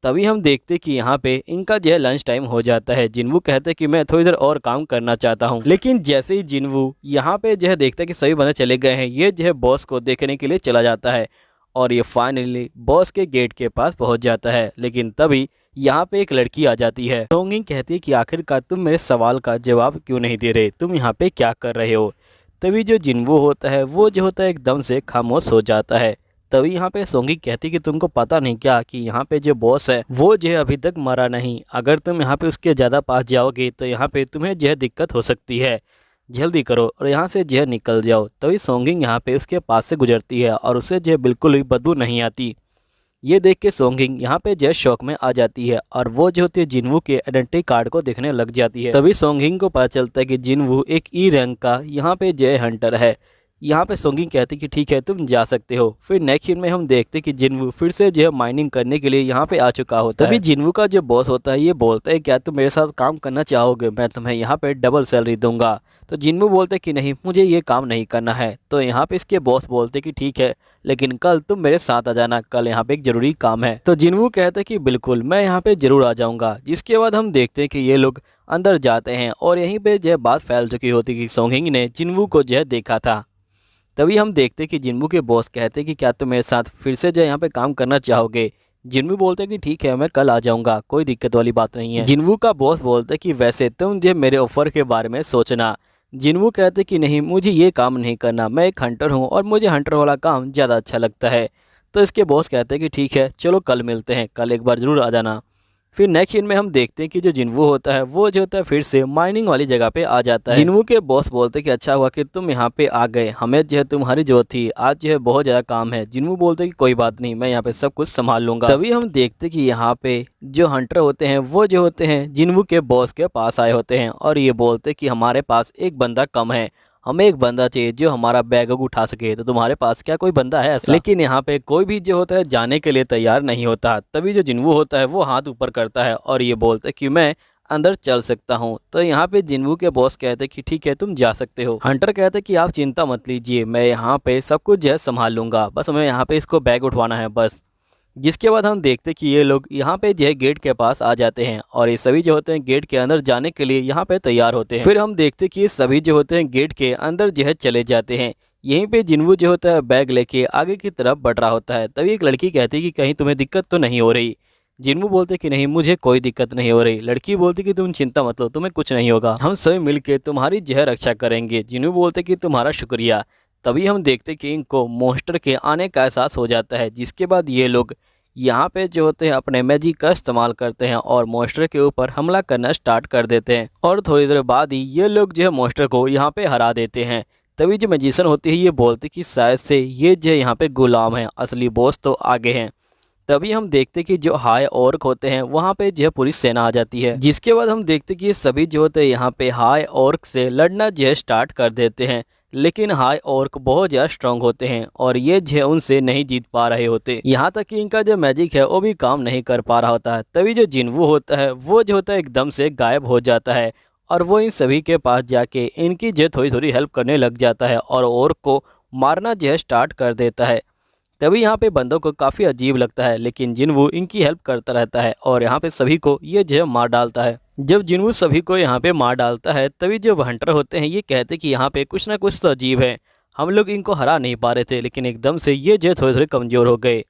तभी हम देखते कि यहाँ पे इनका जो है लंच टाइम हो जाता है। जिन्वू कहते हैं कि मैं थोड़ी देर और काम करना चाहता हूँ। लेकिन जैसे ही जिन्वू यहाँ पे जो है देखता है कि सभी बंदे चले गए हैं, ये जो है बॉस को देखने के लिए चला जाता है और ये फाइनली बॉस के गेट के पास पहुँच जाता है। लेकिन तभी यहाँ पे एक लड़की आ जाती है। सोंगिंग कहती है कि आखिरकार तुम मेरे सवाल का जवाब क्यों नहीं दे रहे, तुम यहाँ पे क्या कर रहे हो। तभी जो जिन्वू होता है वो जो होता है एकदम से खामोश हो जाता है। तभी यहाँ पे सोंगिंग कहती है कि तुमको पता नहीं क्या कि यहाँ पे जो बॉस है वो जो है अभी तक मरा नहीं। अगर तुम यहाँ पे उसके ज़्यादा पास जाओगे तो यहाँ पे तुम्हें जो है दिक्कत हो सकती है। जल्दी करो और यहाँ से जो है निकल जाओ। तभी सोंगिंग यहाँ पे उसके पास से गुजरती है और उसे जो है बिल्कुल भी बदबू नहीं आती। ये देख के सोंगिंग यहाँ पे जय शौक में आ जाती है और वो जो होती है जिन्वू के आइडेंटिटी कार्ड को देखने लग जाती है। तभी सोंगिंग को पता चलता है कि जिन्वू एक ई रैंक का यहाँ पे जय हंटर है। यहाँ पे सोंगिंग कहती कि ठीक है तुम जा सकते हो। फिर नेक्स्ट सीन में हम देखते कि जिन्वू फिर से जो है माइनिंग करने के लिए यहाँ पे आ चुका होता है। तभी जिन्वू का जो बॉस होता है ये बोलता है क्या तुम मेरे साथ काम करना चाहोगे, मैं तुम्हें यहाँ पे डबल सैलरी दूंगा। तो जिन्वू बोलते कि नहीं मुझे ये काम नहीं करना है। तो यहाँ पे इसके बॉस बोलते कि ठीक है लेकिन कल तुम मेरे साथ आ जाना, कल यहाँ पे एक जरूरी काम है। तो जिन्वू कहते कि बिल्कुल मैं यहाँ पे जरूर आ जाऊँगा। जिसके बाद हम देखते हैं कि ये लोग अंदर जाते हैं और यहीं पे जो है बात फैल चुकी होती कि सोंगिंग ने जिन्वू को जो है देखा था। तभी हम देखते कि जिन्वू के बॉस कहते कि क्या तुम मेरे साथ फिर से जो यहाँ पे काम करना चाहोगे। जिन्वू बोलते कि ठीक है मैं कल आ जाऊँगा, कोई दिक्कत वाली बात नहीं है। जिन्वू का बॉस बोलते कि वैसे तुम जो मेरे ऑफर के बारे में सोचना। जिन्वू कहते कि नहीं मुझे ये काम नहीं करना, मैं एक हंटर हूँ और मुझे हंटर वाला काम ज़्यादा अच्छा लगता है। तो इसके बॉस कहते हैं कि ठीक है चलो कल मिलते हैं, कल एक बार ज़रूर आ जाना। फिर नेक्स्ट सीन में हम देखते हैं कि जो जिन्वू होता है वो जो होता है फिर से माइनिंग वाली जगह पे आ जाता है। जिन्वू के बॉस बोलते हैं कि अच्छा हुआ कि तुम यहाँ पे आ गए, हमें जो है तुम्हारी जरूरत थी, आज जो है बहुत ज़्यादा काम है। जिन्वू बोलते हैं कि कोई बात नहीं, मैं यहाँ पे सब कुछ संभाल लूँगा। तभी हम देखते कि यहाँ पे जो हंटर होते हैं वो जो होते हैं जिन्वू के बॉस के पास आए होते हैं और ये बोलते कि हमारे पास एक बंदा कम है, हमें एक बंदा चाहिए जो हमारा बैग उठा सके। तो तुम्हारे पास क्या कोई बंदा है ऐसा? लेकिन यहाँ पे कोई भी जो होता है जाने के लिए तैयार नहीं होता। तभी जो जिन्वू होता है वो हाथ ऊपर करता है और ये बोलता है कि मैं अंदर चल सकता हूँ। तो यहाँ पे जिन्वू के बॉस कहते हैं कि ठीक है तुम जा सकते हो। हंटर कहते हैं कि आप चिंता मत लीजिए, मैं यहाँ पे सब कुछ जो है संभाल लूँगा, बस हमें यहाँ पे इसको बैग उठवाना है बस। जिसके बाद हम देखते कि ये लोग यहाँ पे जो है गेट के पास आ जाते हैं और ये सभी जो होते हैं गेट के अंदर जाने के लिए यहाँ पे तैयार होते हैं। फिर हम देखते कि ये सभी जो होते हैं गेट के अंदर जो है चले जाते हैं। यहीं पे जिन्वू जो होता है बैग लेके आगे की तरफ बढ़ रहा होता है। तभी एक लड़की कहती है कि कहीं तुम्हें दिक्कत तो नहीं हो रही। जिन्वू बोलते कि नहीं मुझे कोई दिक्कत नहीं हो रही। लड़की बोलती कि तुम चिंता मत लो, तुम्हें कुछ नहीं होगा, हम सभी मिलकर तुम्हारी जो है रक्षा करेंगे। जिन्वू बोलते कि तुम्हारा शुक्रिया। तभी हम देखते कि इनको मॉन्स्टर के आने का एहसास हो जाता है। जिसके बाद ये लोग यहाँ पे जो होते हैं अपने मैजिक का इस्तेमाल करते हैं और मॉन्स्टर के ऊपर हमला करना स्टार्ट कर देते हैं और थोड़ी देर बाद ही ये लोग जो है मॉन्स्टर को यहाँ पे हरा देते हैं। तभी जो मैजिशियन होती है ये बोलती कि शायद से ये जो है यहाँ पे गुलाम है, असली बॉस तो आगे हैं। तभी हम देखते कि जो हाई ऑर्क होते हैं वहाँ पे जो है पूरी सेना आ जाती है। जिसके बाद हम देखते कि ये सभी जो होते हैं यहाँ पे हाई ऑर्क से लड़ना जो है स्टार्ट कर देते हैं। लेकिन हाई ऑर्क बहुत ज़्यादा स्ट्रांग होते हैं और ये जो है उनसे नहीं जीत पा रहे होते। यहाँ तक कि इनका जो मैजिक है वो भी काम नहीं कर पा रहा होता है। तभी जो जिन्वू होता है वो जो होता है एकदम से गायब हो जाता है और वो इन सभी के पास जाके इनकी जो थोड़ी थोड़ी हेल्प करने लग जाता है और ऑर्क को मारना जो है स्टार्ट कर देता है। तभी यहाँ पे बंदों को काफ़ी अजीब लगता है लेकिन जिन्वू इनकी हेल्प करता रहता है और यहाँ पे सभी को ये जो है मार डालता है। जब जिन्वू सभी को यहाँ पे मार डालता है तभी जो हंटर होते हैं ये कहते कि यहाँ पे कुछ ना कुछ तो अजीब है, हम लोग इनको हरा नहीं पा रहे थे लेकिन एकदम से ये जो थोड़े थोड़े कमज़ोर हो गए।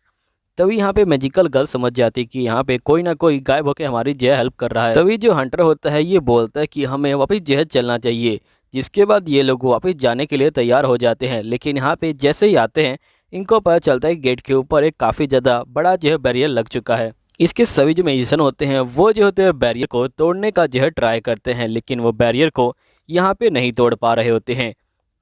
तभी यहाँ पे मैजिकल गर्ल समझ जाती कि यहाँ पे कोई ना कोई गायब होकर हमारी जो हेल्प कर रहा है। तभी जो हंटर होता है ये बोलता है कि हमें वापस जो है चलना चाहिए। जिसके बाद ये लोग वापस जाने के लिए तैयार हो जाते हैं। लेकिन यहाँ पे जैसे ही आते हैं इनको पता चलता है कि गेट के ऊपर एक काफ़ी ज़्यादा बड़ा जो है बैरियर लग चुका है। इसके सभी जो मैजिशियन होते हैं वो जो होते हैं बैरियर को तोड़ने का जो है ट्राई करते हैं, लेकिन वो बैरियर को यहाँ पे नहीं तोड़ पा रहे होते हैं।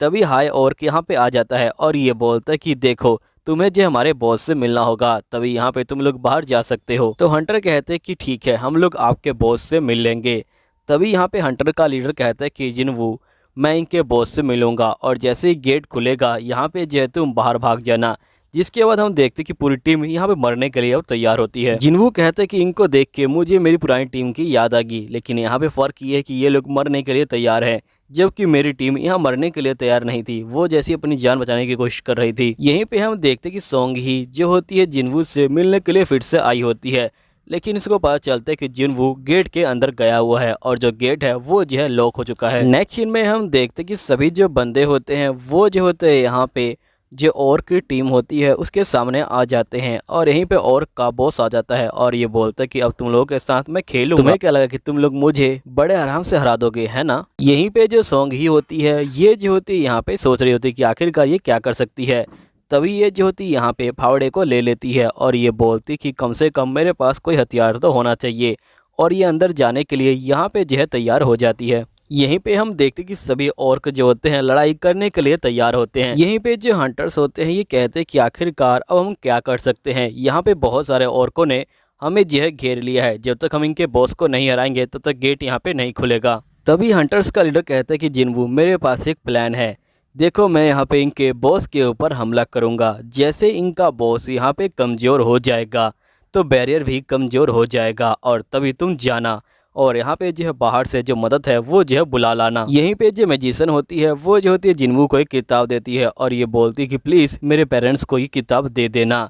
तभी हाई ऑर्क यहाँ पे आ जाता है और ये बोलता है कि देखो तुम्हें जो हमारे बॉस से मिलना होगा, तभी यहाँ पे तुम लोग बाहर जा सकते हो। तो हंटर कहते हैं कि ठीक है, हम लोग आपके बॉस से मिल लेंगे। तभी यहाँ पे हंटर का लीडर कहता है कि जिनवू, मैं इनके बॉस से मिलूंगा और जैसे ही गेट खुलेगा यहाँ पे जो है तुम बाहर भाग जाना। जिसके बाद हम देखते कि पूरी टीम यहाँ पे मरने के लिए अब तैयार होती है। जिनवू कहते हैं कि इनको देख के मुझे मेरी पुरानी टीम की याद आ गई, लेकिन यहाँ पे फ़र्क ये है कि ये लोग मरने के लिए तैयार है, जबकि मेरी टीम यहाँ मरने के लिए तैयार नहीं थी। वो जैसी अपनी जान बचाने की कोशिश कर रही थी। यहीं पे हम देखते कि सोंग ही जो होती है जिनवू से मिलने के लिए फिर से आई होती है, लेकिन इसको पता चलता है कि जिनवू गेट के अंदर गया हुआ है और जो गेट है वो जो है लॉक हो चुका है। नेक्स्ट सीन में हम देखते कि सभी जो बंदे होते हैं वो जो होते हैं यहाँ पे जो ऑर्क की टीम होती है उसके सामने आ जाते हैं और यहीं पे ऑर्क का बॉस आ जाता है और ये बोलता है कि अब तुम लोगों के साथ मैं खेलूंगा। तुम्हें क्या लगा कि तुम लोग मुझे बड़े आराम से हरा दोगे, है ना। यहीं पे जो सोंग ही होती है ये जो होती है यहाँ पे सोच रही होती है कि आखिरकार ये क्या कर सकती है। तभी ये जो होती है यहाँ पे फावड़े को ले लेती है और ये बोलती कि कम से कम मेरे पास कोई हथियार तो होना चाहिए, और ये अंदर जाने के लिए यहाँ पे जो है तैयार हो जाती है। यहीं पे हम देखते कि सभी ऑर्क जो होते हैं लड़ाई करने के लिए तैयार होते हैं। यहीं पे जो हंटर्स होते हैं ये कहते हैं कि आखिरकार अब हम क्या कर सकते हैं, यहाँ पे बहुत सारे ऑर्कों ने हमें जो है घेर लिया है, जब तक हम इनके बॉस को नहीं हराएंगे तब तक गेट यहाँ पे नहीं खुलेगा। तभी हंटर्स का लीडर कहता है कि जिनवू, मेरे पास एक प्लान है। देखो, मैं यहाँ पे इनके बॉस के ऊपर हमला करूँगा। जैसे इनका बॉस यहाँ पे कमज़ोर हो जाएगा तो बैरियर भी कमज़ोर हो जाएगा, और तभी तुम जाना और यहाँ पे जो है बाहर से जो मदद है वो जो है बुला लाना। यहीं पे जो मैजिशियन होती है वो जो होती है जिनवू को एक किताब देती है और ये बोलती है कि प्लीज़ मेरे पेरेंट्स को ये किताब दे देना।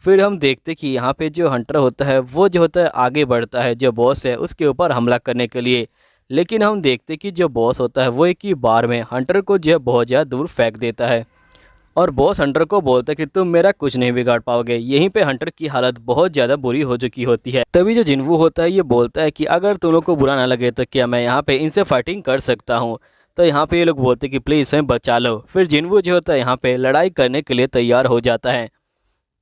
फिर हम देखते कि यहाँ पे जो हंटर होता है वो जो होता है आगे बढ़ता है जो बॉस है उसके ऊपर हमला करने के लिए, लेकिन हम देखते कि जो बॉस होता है वो एक ही बार में हंटर को जो है बहुत ज़्यादा दूर फेंक देता है और बॉस हंटर को बोलता है कि तुम मेरा कुछ नहीं बिगाड़ पाओगे। यहीं पे हंटर की हालत बहुत ज़्यादा बुरी हो चुकी होती है। तभी जो जिनवू होता है ये बोलता है कि अगर तुम लोग को बुरा ना लगे तो क्या मैं यहाँ पे इनसे फाइटिंग कर सकता हूँ। तो यहाँ पे ये लोग बोलते हैं कि प्लीज़ हमें बचा लो। फिर जिनवू जो होता है यहाँ पे लड़ाई करने के लिए तैयार हो जाता है।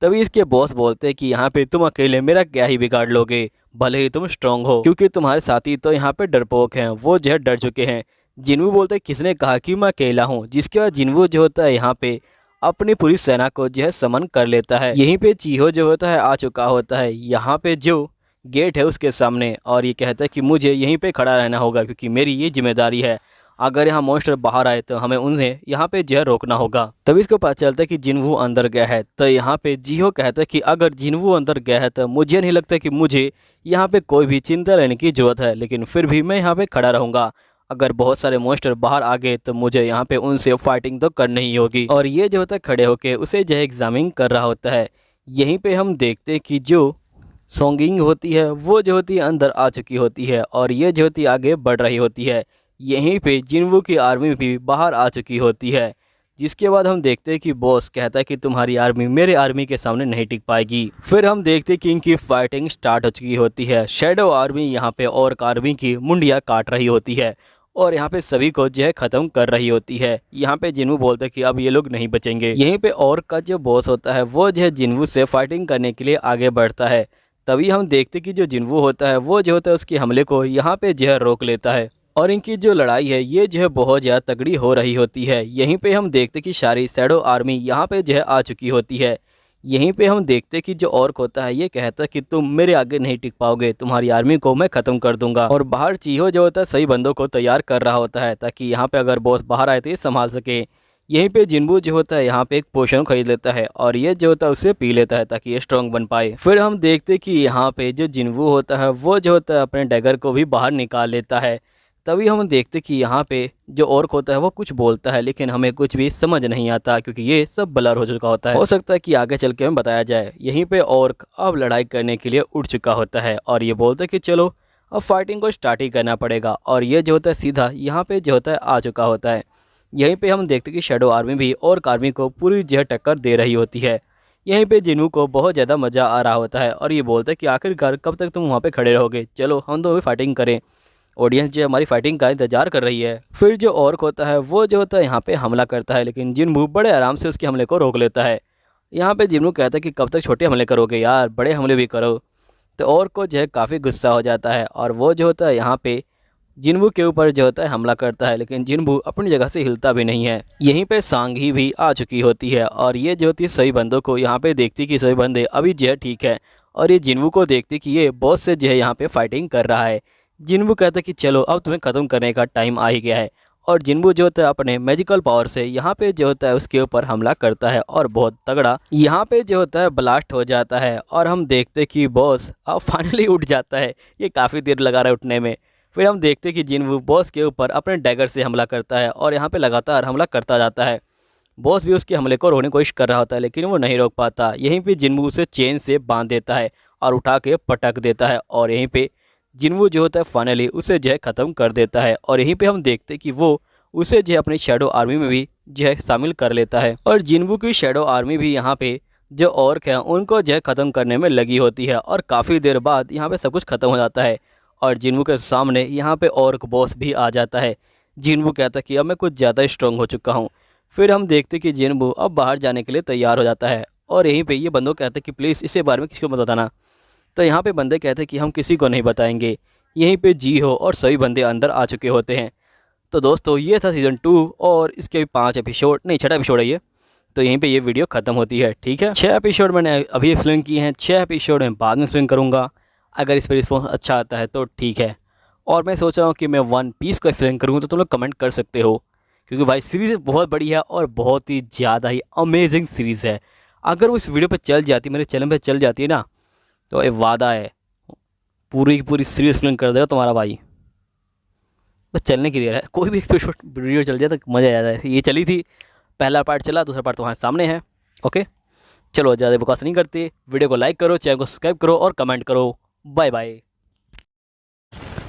तभी इसके बॉस बोलते हैं कि यहाँ पे तुम अकेले मेरा क्या ही बिगाड़ लोगे, भले ही तुम स्ट्रांग हो, क्योंकि तुम्हारे साथी तो यहाँ पे डरपोक हैं, वो जो है डर चुके हैं। जिनवू बोलते हैं किसने कहा कि मैं अकेला हूँ। जिसके बाद जिनवू जो होता है यहाँ पे अपनी पूरी सेना को जो है समन कर लेता है। यहीं पे चीहो जो होता है आ चुका होता है यहाँ पे जो गेट है उसके सामने, और ये कहता है कि मुझे यहीं पे खड़ा रहना होगा क्योंकि मेरी ये जिम्मेदारी है। अगर यहाँ मॉन्स्टर बाहर आए तो हमें उन्हें यहाँ पे जो है रोकना होगा। तभी इसको पता चलता है कि जिनवू अंदर गया है। तो यहाँ पे जीहो कहता है कि अगर जिनवू अंदर गया है तो मुझे नहीं लगता कि मुझे यहाँ पे कोई भी चिंता लेने की जरूरत है, लेकिन फिर भी मैं यहाँ पे खड़ा रहूँगा। अगर बहुत सारे मॉन्स्टर बाहर आ गए तो मुझे यहाँ पे उनसे फाइटिंग तो करनी ही होगी। और ये जो होता है खड़े होके उसे जो है एग्जामिन कर रहा होता है। यहीं पे हम देखते हैं कि जो सोंगिंग होती है वो जो होती है अंदर आ चुकी होती है और ये जो होती है आगे बढ़ रही होती है। यहीं पे जिनवू की आर्मी भी बाहर आ चुकी होती है। जिसके बाद हम देखते हैं कि बॉस कहता है कि तुम्हारी आर्मी मेरे आर्मी के सामने नहीं टिक पाएगी। फिर हम देखते हैं कि इनकी फाइटिंग स्टार्ट हो चुकी होती है। शैडो आर्मी यहाँ पे ऑर्क आर्मी की मुंडियाँ काट रही होती है और यहाँ पे सभी को जो है ख़त्म कर रही होती है। यहाँ पे जिनवू बोलता है कि अब ये लोग नहीं बचेंगे। यहीं पे ऑर्क का जो बॉस होता है वो जो है जिनवू से फाइटिंग करने के लिए आगे बढ़ता है। तभी हम देखते कि जो जिनवू होता है वो जो होता है उसके हमले को यहाँ पे जो है रोक लेता है और इनकी जो लड़ाई है ये जो है बहुत ज़्यादा तगड़ी हो रही होती है। यहीं पे हम देखते कि सारी शैडो आर्मी यहाँ पे जो है आ चुकी होती है। यहीं पे हम देखते कि जो ऑर्क होता है ये कहता है कि तुम मेरे आगे नहीं टिक पाओगे, तुम्हारी आर्मी को मैं ख़त्म कर दूंगा। और बाहर चीहो जो होता है सही बंदों को तैयार कर रहा होता है ताकि यहाँ पे अगर बॉस बाहर आए तो ये संभाल सके। यहीं पे जिनवू जो होता है यहाँ पे एक पोशन खरीद लेता है और ये जो होता है उसे पी लेता है ताकि ये स्ट्रॉन्ग बन पाए। फिर हम देखते कि यहाँ पे जो जिनवू होता है वो जो होता है अपने डैगर को भी बाहर निकाल लेता है। तभी हम देखते कि यहाँ पे जो ऑर्क होता है वो कुछ बोलता है लेकिन हमें कुछ भी समझ नहीं आता क्योंकि ये सब ब्लर हो चुका होता है। हो सकता है कि आगे चल के हमें बताया जाए। यहीं पे ऑर्क अब लड़ाई करने के लिए उठ चुका होता है और ये बोलता है कि चलो अब फाइटिंग को स्टार्ट ही करना पड़ेगा, और ये जो होता है सीधा यहाँ पे जो होता है आ चुका होता है। यहीं पे हम देखते कि शैडो आर्मी भी ऑर्क आर्मी को पूरी जो टक्कर दे रही होती है। यहीं पे जिनवू को बहुत ज़्यादा मज़ा आ रहा होता है और ये बोलता है कि आखिरकार कब तक तुम वहाँ पे खड़े रहोगे, चलो हम तो भी फाइटिंग करें। ऑडियंस जो हमारी फाइटिंग का इंतजार कर रही है। फिर जो ऑर्क होता है वो जो होता है यहाँ पे हमला करता है लेकिन जिनवू बड़े आराम से उसके हमले को रोक लेता है। यहाँ पे जिनवू कहता है कि कब तक छोटे हमले करोगे यार, बड़े हमले भी करो। तो और को जो है काफ़ी गुस्सा हो जाता है और वो जो होता है यहाँ पे जिन्वू के ऊपर जो होता है हमला करता है, लेकिन जिन्वू अपनी जगह से हिलता भी नहीं है। यहीं पे सांगी भी आ चुकी होती है और ये जो होती है सभी बंदों को यहाँ पे देखती कि सभी बंदे अभी जो है ठीक है, और ये जिन्वू को देखती कि ये बॉस से जो है यहाँ पे फाइटिंग कर रहा है। जिन्वू कहता है कि चलो अब तुम्हें ख़त्म करने का टाइम आ ही गया है, और जिन्वू जो होता है अपने मैजिकल पावर से यहाँ पे जो होता है उसके ऊपर हमला करता है और बहुत तगड़ा यहाँ पे जो होता है ब्लास्ट हो जाता है। और हम देखते कि बॉस अब फाइनली उठ जाता है, ये काफ़ी देर लगा रहा है उठने में। फिर हम देखते कि जिन्वू बॉस के ऊपर अपने डैगर से हमला करता है और यहाँ पे लगातार हमला करता जाता है। बॉस भी उसके हमले को रोकने की कोशिश कर रहा होता है, लेकिन वो नहीं रोक पाता। यहीं पे जिन्वू उसे चेन से बांध देता है और उठा के पटक देता है, और यहीं पे जिन्वू जो होता है फाइनली उसे जो है ख़त्म कर देता है। और यहीं पे हम देखते कि वो उसे जो है अपनी शैडो आर्मी में भी जो है शामिल कर लेता है, और जिन्वू की शैडो आर्मी भी यहाँ पे जो ऑर्क है उनको जो है ख़त्म करने में लगी होती है। और काफ़ी देर बाद यहाँ पे सब कुछ ख़त्म हो जाता है और जिन्वू के सामने यहाँ पे ऑर्क बॉस भी आ जाता है। जिन्वू कहता है कि अब मैं कुछ ज़्यादा स्ट्रॉन्ग हो चुका हूँ। फिर हम देखते कि जिन्वू अब बाहर जाने के लिए तैयार हो जाता है, और यहीं पे ये बंदों कहते हैं कि प्लीज़ इसके बारे में किसी को मत बताना। तो यहाँ पे बंदे कहते हैं कि हम किसी को नहीं बताएंगे। यहीं पे जी हो और सभी बंदे अंदर आ चुके होते हैं। तो दोस्तों ये था सीज़न 2 और इसके 5 एपिसोड, नहीं 6 एपिसोड है ये। तो यहीं पे ये वीडियो ख़त्म होती है, ठीक है। 6 एपिसोड मैंने अभी एक्सप्लेन किए हैं, 6 एपिसोड में बाद में एक्सप्लेन करूँगा। अगर इस पर रिस्पॉन्स अच्छा आता है तो ठीक है, और मैं सोच रहा हूँ कि मैं वन पीस को एक्सप्लेन करूँ, तो तुम लोग कमेंट कर सकते हो, क्योंकि भाई सीरीज़ बहुत बड़ी है और बहुत ही ज़्यादा ही अमेजिंग सीरीज़ है। अगर वो इस वीडियो पर चल जाती, मेरे चैनल पर चल जाती है ना, तो ये वादा है पूरी की पूरी सीरीज एक्सप्लेन कर देगा तुम्हारा भाई। बस चलने की देर है, कोई भी एपिसोड वीडियो चल जाए तो मज़ा आ जाता है। ये चली थी, पहला पार्ट चला, दूसरा पार्ट तुम्हारे सामने है। ओके चलो, ज़्यादा बकवास नहीं करते, वीडियो को लाइक करो, चैनल को सब्सक्राइब करो और कमेंट करो। Bye bye.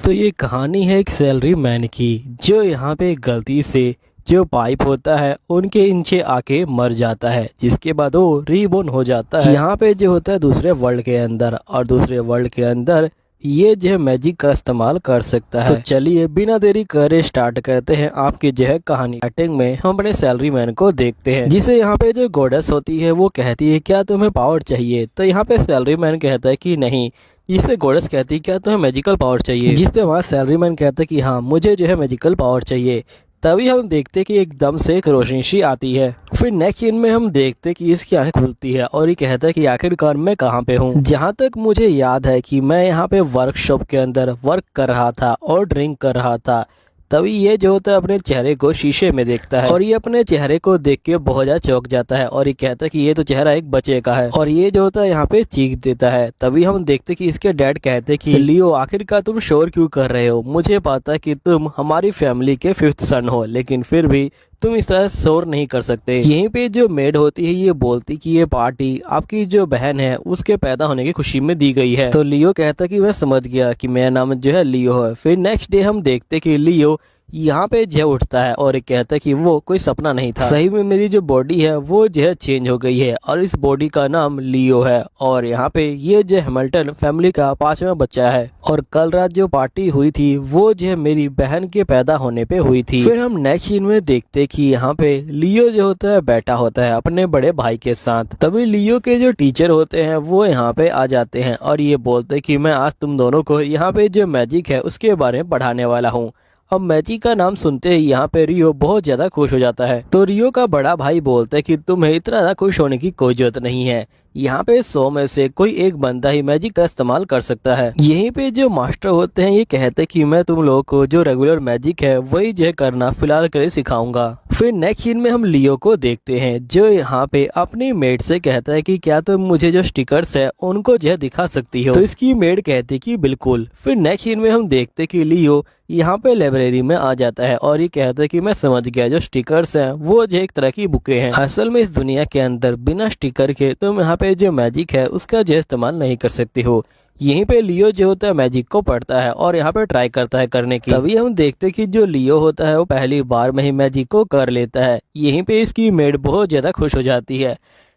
तो ये कहानी है एक सैलरी मैन की, जो यहाँ पे गलती से जो पाइप होता है उनके नीचे आके मर जाता है, जिसके बाद वो रीबोर्न हो जाता है यहाँ पे जो होता है दूसरे वर्ल्ड के अंदर, और दूसरे वर्ल्ड के अंदर ये जो है मैजिक का इस्तेमाल कर सकता है। तो चलिए बिना देरी करे स्टार्ट करते हैं आपकी जो है कहानी। स्टार्टिंग में हम अपने सैलरी मैन को देखते हैं, जिसे यहाँ पे जो गॉडेस होती है वो कहती है क्या तुम्हें पावर चाहिए। तो यहाँ पे सैलरी मैन कहता है कि नहीं। जिस पे गॉडेस कहती है क्या तुम्हें मैजिकल पावर चाहिए, जिस पे हमारा सैलरी मैन कहता है कि हाँ मुझे जो है मैजिकल पावर चाहिए। तभी हम देखते कि एकदम से एक रोशनी सी आती है। फिर नेक्स्ट सीन में हम देखते कि इसकी आंखें खुलती है और ये कहता है कि आखिरकार मैं कहाँ पे हूँ। जहाँ तक मुझे याद है कि मैं यहाँ पे वर्कशॉप के अंदर वर्क कर रहा था और ड्रिंक कर रहा था। तभी ये जो होता है अपने चेहरे को शीशे में देखता है, और ये अपने चेहरे को देख के बहुत ज्यादा चौंक जाता है और ये कहता है कि ये तो चेहरा एक बच्चे का है, और ये जो होता है यहाँ पे चीख देता है। तभी हम देखते कि इसके डैड कहते कि लियो आखिरकार तुम शोर क्यों कर रहे हो, मुझे पता है कि तुम हमारी फैमिली के 5th सन हो, लेकिन फिर भी तुम इस तरह शोर नहीं कर सकते। यहीं पे जो मेड होती है ये बोलती कि ये पार्टी आपकी जो बहन है उसके पैदा होने की खुशी में दी गई है। तो लियो कहता कि मैं समझ गया कि मेरा नाम जो है लियो है। फिर नेक्स्ट डे हम देखते कि लियो यहाँ पे जो उठता है और कहता है कि वो कोई सपना नहीं था, सही में मेरी जो बॉडी है वो जो है चेंज हो गई है और इस बॉडी का नाम लियो है। और यहाँ पे ये जो हैमिल्टन फैमिली का 5वां बच्चा है, और कल रात जो पार्टी हुई थी वो जो है मेरी बहन के पैदा होने पे हुई थी। फिर हम नेक्स्ट सीन में देखते कि यहाँ पे लियो जो होता है बैठा होता है अपने बड़े भाई के साथ। तभी लियो के जो टीचर होते हैं वो यहाँ पे आ जाते हैं और ये बोलते कि मैं आज तुम दोनों को यहाँ पे जो मैजिक है उसके बारे में पढ़ाने वाला हूँ। अब मैजिक का नाम सुनते ही यहाँ पे रियो बहुत ज्यादा खुश हो जाता है। तो रियो का बड़ा भाई बोलता है कि तुम्हें इतना ज्यादा खुश होने की कोई जरूरत नहीं है, यहाँ पे 100 में से कोई एक बंदा ही मैजिक का इस्तेमाल कर सकता है। यहीं पे जो मास्टर होते हैं ये कहते हैं कि मैं तुम लोगों को जो रेगुलर मैजिक है वही जो करना फिलहाल के लिए सिखाऊंगा। फिर नेक्स्ट सीन में हम लियो को देखते हैं जो यहाँ पे अपनी मेड से कहता है कि क्या तुम मुझे जो स्टिकर्स है उनको जो दिखा सकती हो। तो इसकी मेड कहती कि बिल्कुल। फिर नेक्स्ट सीन में हम देखते कि लियो यहाँ पे लाइब्रेरी में आ जाता है और ये कहता है कि मैं समझ गया, जो स्टिकर्स हैं वो जो एक तरह की बुकें हैं। असल में इस दुनिया के अंदर बिना स्टिकर के तुम यहाँ पे जो मैजिक है उसका जो इस्तेमाल नहीं कर सकते हो। यहीं पे लियो जो होता है मैजिक को पढ़ता है और यहाँ पे ट्राई करता है करने की। तभी हम देखते कि जो लियो होता है वो पहली बार में ही मैजिक को कर लेता है। यहीं पे इसकी मेड बहुत ज्यादा खुश हो जाती है।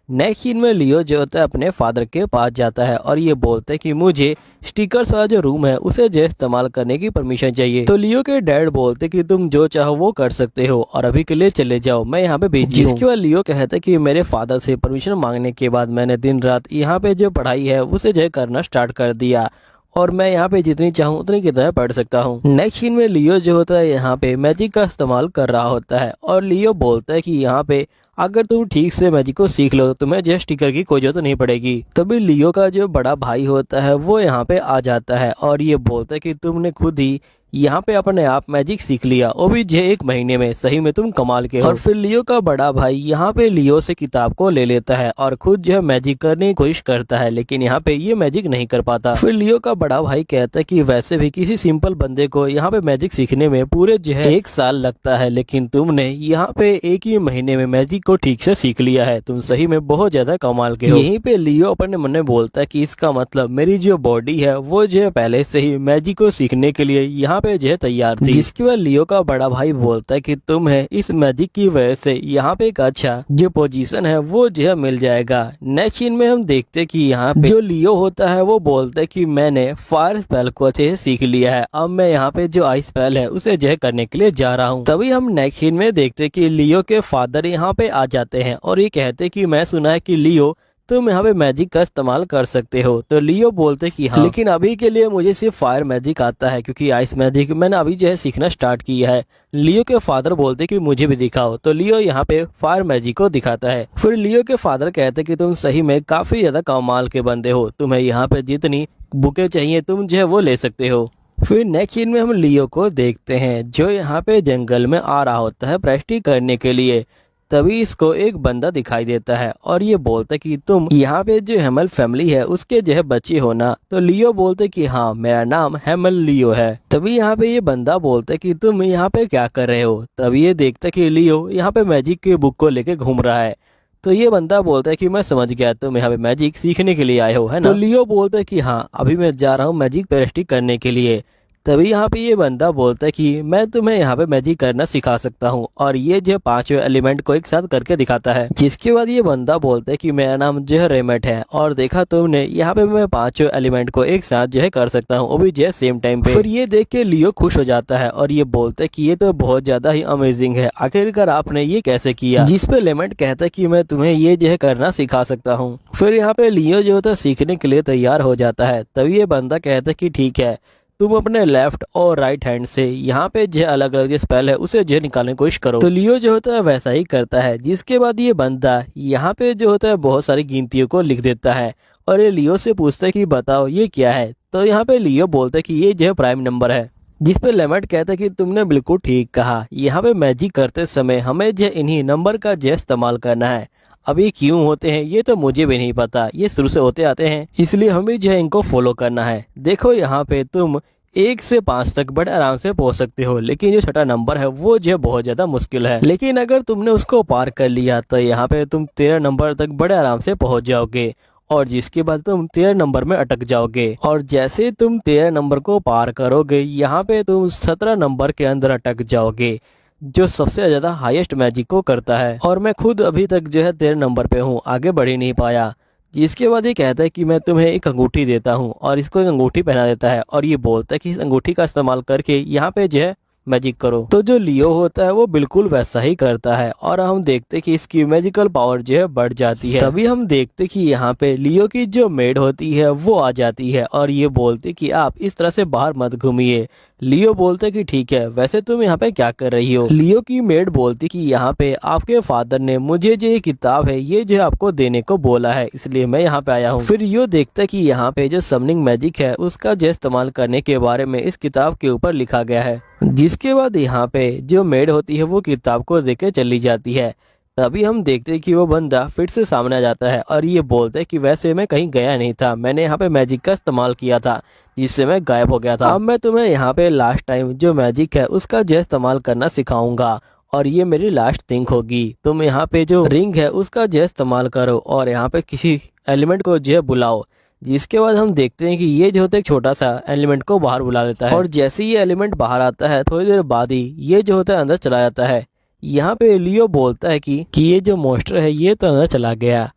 नेक्स्ट सीन में लियो जो होता है अपने फादर के पास जाता है और ये बोलता है कि मुझे स्टिकर्स वाला जो रूम है उसे जो इस्तेमाल करने की परमिशन चाहिए। तो लियो के डैड बोलते कि तुम जो चाहो वो कर सकते हो और अभी के लिए चले जाओ, मैं यहाँ पे बिजी हूँ। जिसके बाद लियो कहता है कि मेरे फादर से परमिशन मांगने के बाद मैंने दिन रात यहाँ पे जो पढ़ाई है उसे जो करना स्टार्ट कर दिया और मैं यहाँ पे जितनी चाहूँ उतनी किताबें पढ़ सकता हूँ। नेक्स्ट सीन में लियो जो होता है यहाँ पे मैजिक का इस्तेमाल कर रहा होता है और लियो बोलता है कि यहाँ पे अगर तुम ठीक से मैजिक को सीख लो तुम्हें जो स्टिकर की कोई जरूरत नहीं पड़ेगी। तभी लियो का जो बड़ा भाई होता है वो यहाँ पे आ जाता है और ये बोलता है कि तुमने खुद ही यहाँ पे अपने आप मैजिक सीख लिया, वो भी जे 1 महीने में, सही में तुम कमाल के हो। और फिर लियो का बड़ा भाई यहाँ पे लियो से किताब को ले लेता है और खुद जो है मैजिक करने की कोशिश करता है, लेकिन यहाँ पे ये मैजिक नहीं कर पाता। फिर लियो का बड़ा भाई कहता है कि वैसे भी किसी सिंपल बंदे को यहाँ पे मैजिक सीखने में पूरे जो है 1 साल लगता है, लेकिन तुमने यहाँ पे 1 ही महीने में मैजिक को ठीक से सीख लिया है, तुम सही में बहुत ज्यादा कमाल के हो। यहीं पे लियो अपने मन में बोलता है कि इसका मतलब मेरी जो बॉडी है वो जो है पहले से ही मैजिक को सीखने के लिए यहाँ पे जो है तैयार थी। जिसके बाद लियो का बड़ा भाई बोलता है कि तुम्हें इस मैजिक की वजह से यहाँ पे एक अच्छा जो पोजीशन है वो जो है मिल जाएगा। नेक्स्ट सीन में हम देखते कि यहाँ पे जो लियो होता है वो बोलता है कि मैंने फायर स्पेल को अच्छे से सीख लिया है, अब मैं यहाँ पे जो आइस स्पेल है उसे जो है करने के लिए जा रहा हूँ। तभी हम नेक्स्ट सीन में देखते कि लियो के फादर यहाँ पे आ जाते हैं और ये कहते कि मैं सुना है कि लियो तुम यहाँ पे मैजिक का इस्तेमाल कर सकते हो। तो लियो बोलते कि हाँ, लेकिन अभी के लिए मुझे सिर्फ फायर मैजिक आता है क्योंकि आइस मैजिक मैंने अभी जो है सीखना स्टार्ट किया है। लियो के फादर बोलते कि मुझे भी दिखाओ, तो लियो यहाँ पे फायर मैजिक को दिखाता है। फिर लियो के फादर कहते कि तुम सही में काफी ज्यादा कमाल के बंदे हो, तुम्हें यहाँ पे जितनी बुकें चाहिए तुम जो है वो ले सकते हो। फिर नेक्स्ट सीन में हम लियो को देखते हैं जो यहाँ पे जंगल में आ रहा होता है प्रैक्टिस करने के लिए। तभी इसको एक बंदा दिखाई देता है और ये बोलता है कि तुम यहाँ पे जो हेमल फैमिली है उसके जो है बच्चे हो ना। तो लियो बोलते कि हाँ, मेरा नाम हेमल लियो है। तभी यहाँ पे ये बंदा बोलता है कि तुम यहाँ पे क्या कर रहे हो। तभी ये देखता है कि लियो यहाँ पे मैजिक के बुक को लेके घूम रहा है। तो ये बंदा बोलता है कि मैं समझ गया, तुम यहाँ पे मैजिक सीखने के लिए आए हो, है ना। तो लियो बोलता है कि हाँ, अभी मैं जा रहा हूँ मैजिक प्रैक्टिस करने के लिए। तभी यहाँ पे ये बंदा बोलता है कि मैं तुम्हें यहाँ पे मैजिक करना सिखा सकता हूँ और ये जो 5 एलिमेंट को एक साथ करके दिखाता है। जिसके बाद ये बंदा बोलता है कि मेरा नाम जो है रेमेट है और देखा तुमने यहाँ पे मैं 5 एलिमेंट को एक साथ जो है कर सकता हूँ, वो भी जो है सेम टाइम पे। फिर ये देख के लियो खुश हो जाता है और ये बोलता है कि ये तो बहुत ज्यादा ही अमेजिंग है, आखिरकार आपने ये कैसे किया। जिसपे रेमेट कहता है कि मैं तुम्हें ये जो है करना सिखा सकता हूँ। फिर यहाँ पे लियो जो होता है सीखने के लिए तैयार हो जाता है। तभी ये बंदा कहता है कि ठीक है, तुम अपने लेफ्ट और राइट हैंड से यहाँ पे जो अलग अलग जो स्पेल है उसे जो निकालने की कोशिश करो। तो लियो जो होता है वैसा ही करता है। जिसके बाद ये बंदा यहाँ पे जो होता है बहुत सारी गिनतियों को लिख देता है और ये लियो से पूछता है कि बताओ ये क्या है। तो यहाँ पे लियो बोलता है कि ये जो है प्राइम नंबर है। जिस पे लेमेट कहता है कि तुमने बिल्कुल ठीक कहा, यहाँ पे मैजिक करते समय हमें जो इन्हीं नंबर का जो इस्तेमाल करना है। अब ये क्यों होते हैं ये तो मुझे भी नहीं पता, ये शुरू से होते आते हैं, इसलिए हमें जो है इनको फॉलो करना है। देखो यहाँ पे तुम 1 से 5 तक बड़े आराम से पहुंच सकते हो, लेकिन जो 6ठा नंबर है वो जो बहुत ज्यादा मुश्किल है। लेकिन अगर तुमने उसको पार कर लिया तो यहाँ पे तुम 13 नंबर तक बड़े आराम से पहुंच जाओगे और जिसके बाद तुम 13 नंबर में अटक जाओगे और जैसे तुम 13 नंबर को पार करोगे यहाँ पे तुम 17 नंबर के अंदर अटक जाओगे, जो सबसे ज्यादा हाईएस्ट मैजिक को करता है। और मैं खुद अभी तक जो है 13 नंबर पे हूँ, आगे बढ़ ही नहीं पाया। जिसके बाद ये कहता है कि मैं तुम्हें एक अंगूठी देता हूँ और इसको एक अंगूठी पहना देता है और ये बोलता है कि इस अंगूठी का इस्तेमाल करके यहाँ पे जो है मैजिक करो। तो जो लियो होता है वो बिल्कुल वैसा ही करता है और हम देखते कि इसकी मैजिकल पावर जो है बढ़ जाती है। तभी हम देखते कि यहाँ पे लियो की जो मेड होती है वो आ जाती है और ये बोलते कि आप इस तरह से बाहर मत घूमिए। लियो बोलते कि ठीक है, वैसे तुम यहाँ पे क्या कर रही हो। लियो की मेड बोलती कि यहाँ पे आपके फादर ने मुझे जो ये किताब है ये जो आपको देने को बोला है, इसलिए मैं यहाँ पे आया हूँ। फिर लियो देखता कि यहाँ पे जो समनिंग मैजिक है उसका जो इस्तेमाल करने के बारे में इस किताब के ऊपर लिखा गया है। जिसके बाद यहाँ पे जो मेड होती है वो किताब को देके चली जाती है। तभी हम देखते हैं कि वो बंदा फिर से सामने आ जाता है और ये बोलता है कि वैसे मैं कहीं गया नहीं था, मैंने यहाँ पे मैजिक का इस्तेमाल किया था जिससे मैं गायब हो गया था। अब मैं तुम्हें यहाँ पे लास्ट टाइम जो मैजिक है उसका जो इस्तेमाल करना सिखाऊंगा और ये मेरी लास्ट थिंग होगी। तुम यहाँ पे जो रिंग है उसका जो इस्तेमाल करो और यहाँ पे किसी एलिमेंट को जो बुलाओ। जिसके बाद हम देखते हैं कि ये जो होता है एक छोटा सा एलिमेंट को बाहर बुला लेता है और जैसे ही ये एलिमेंट बाहर आता है थोड़ी देर बाद ही ये जो होता है अंदर चला जाता है। यहाँ पे लियो बोलता है कि ये जो मॉन्स्टर है ये तो अंदर चला गया।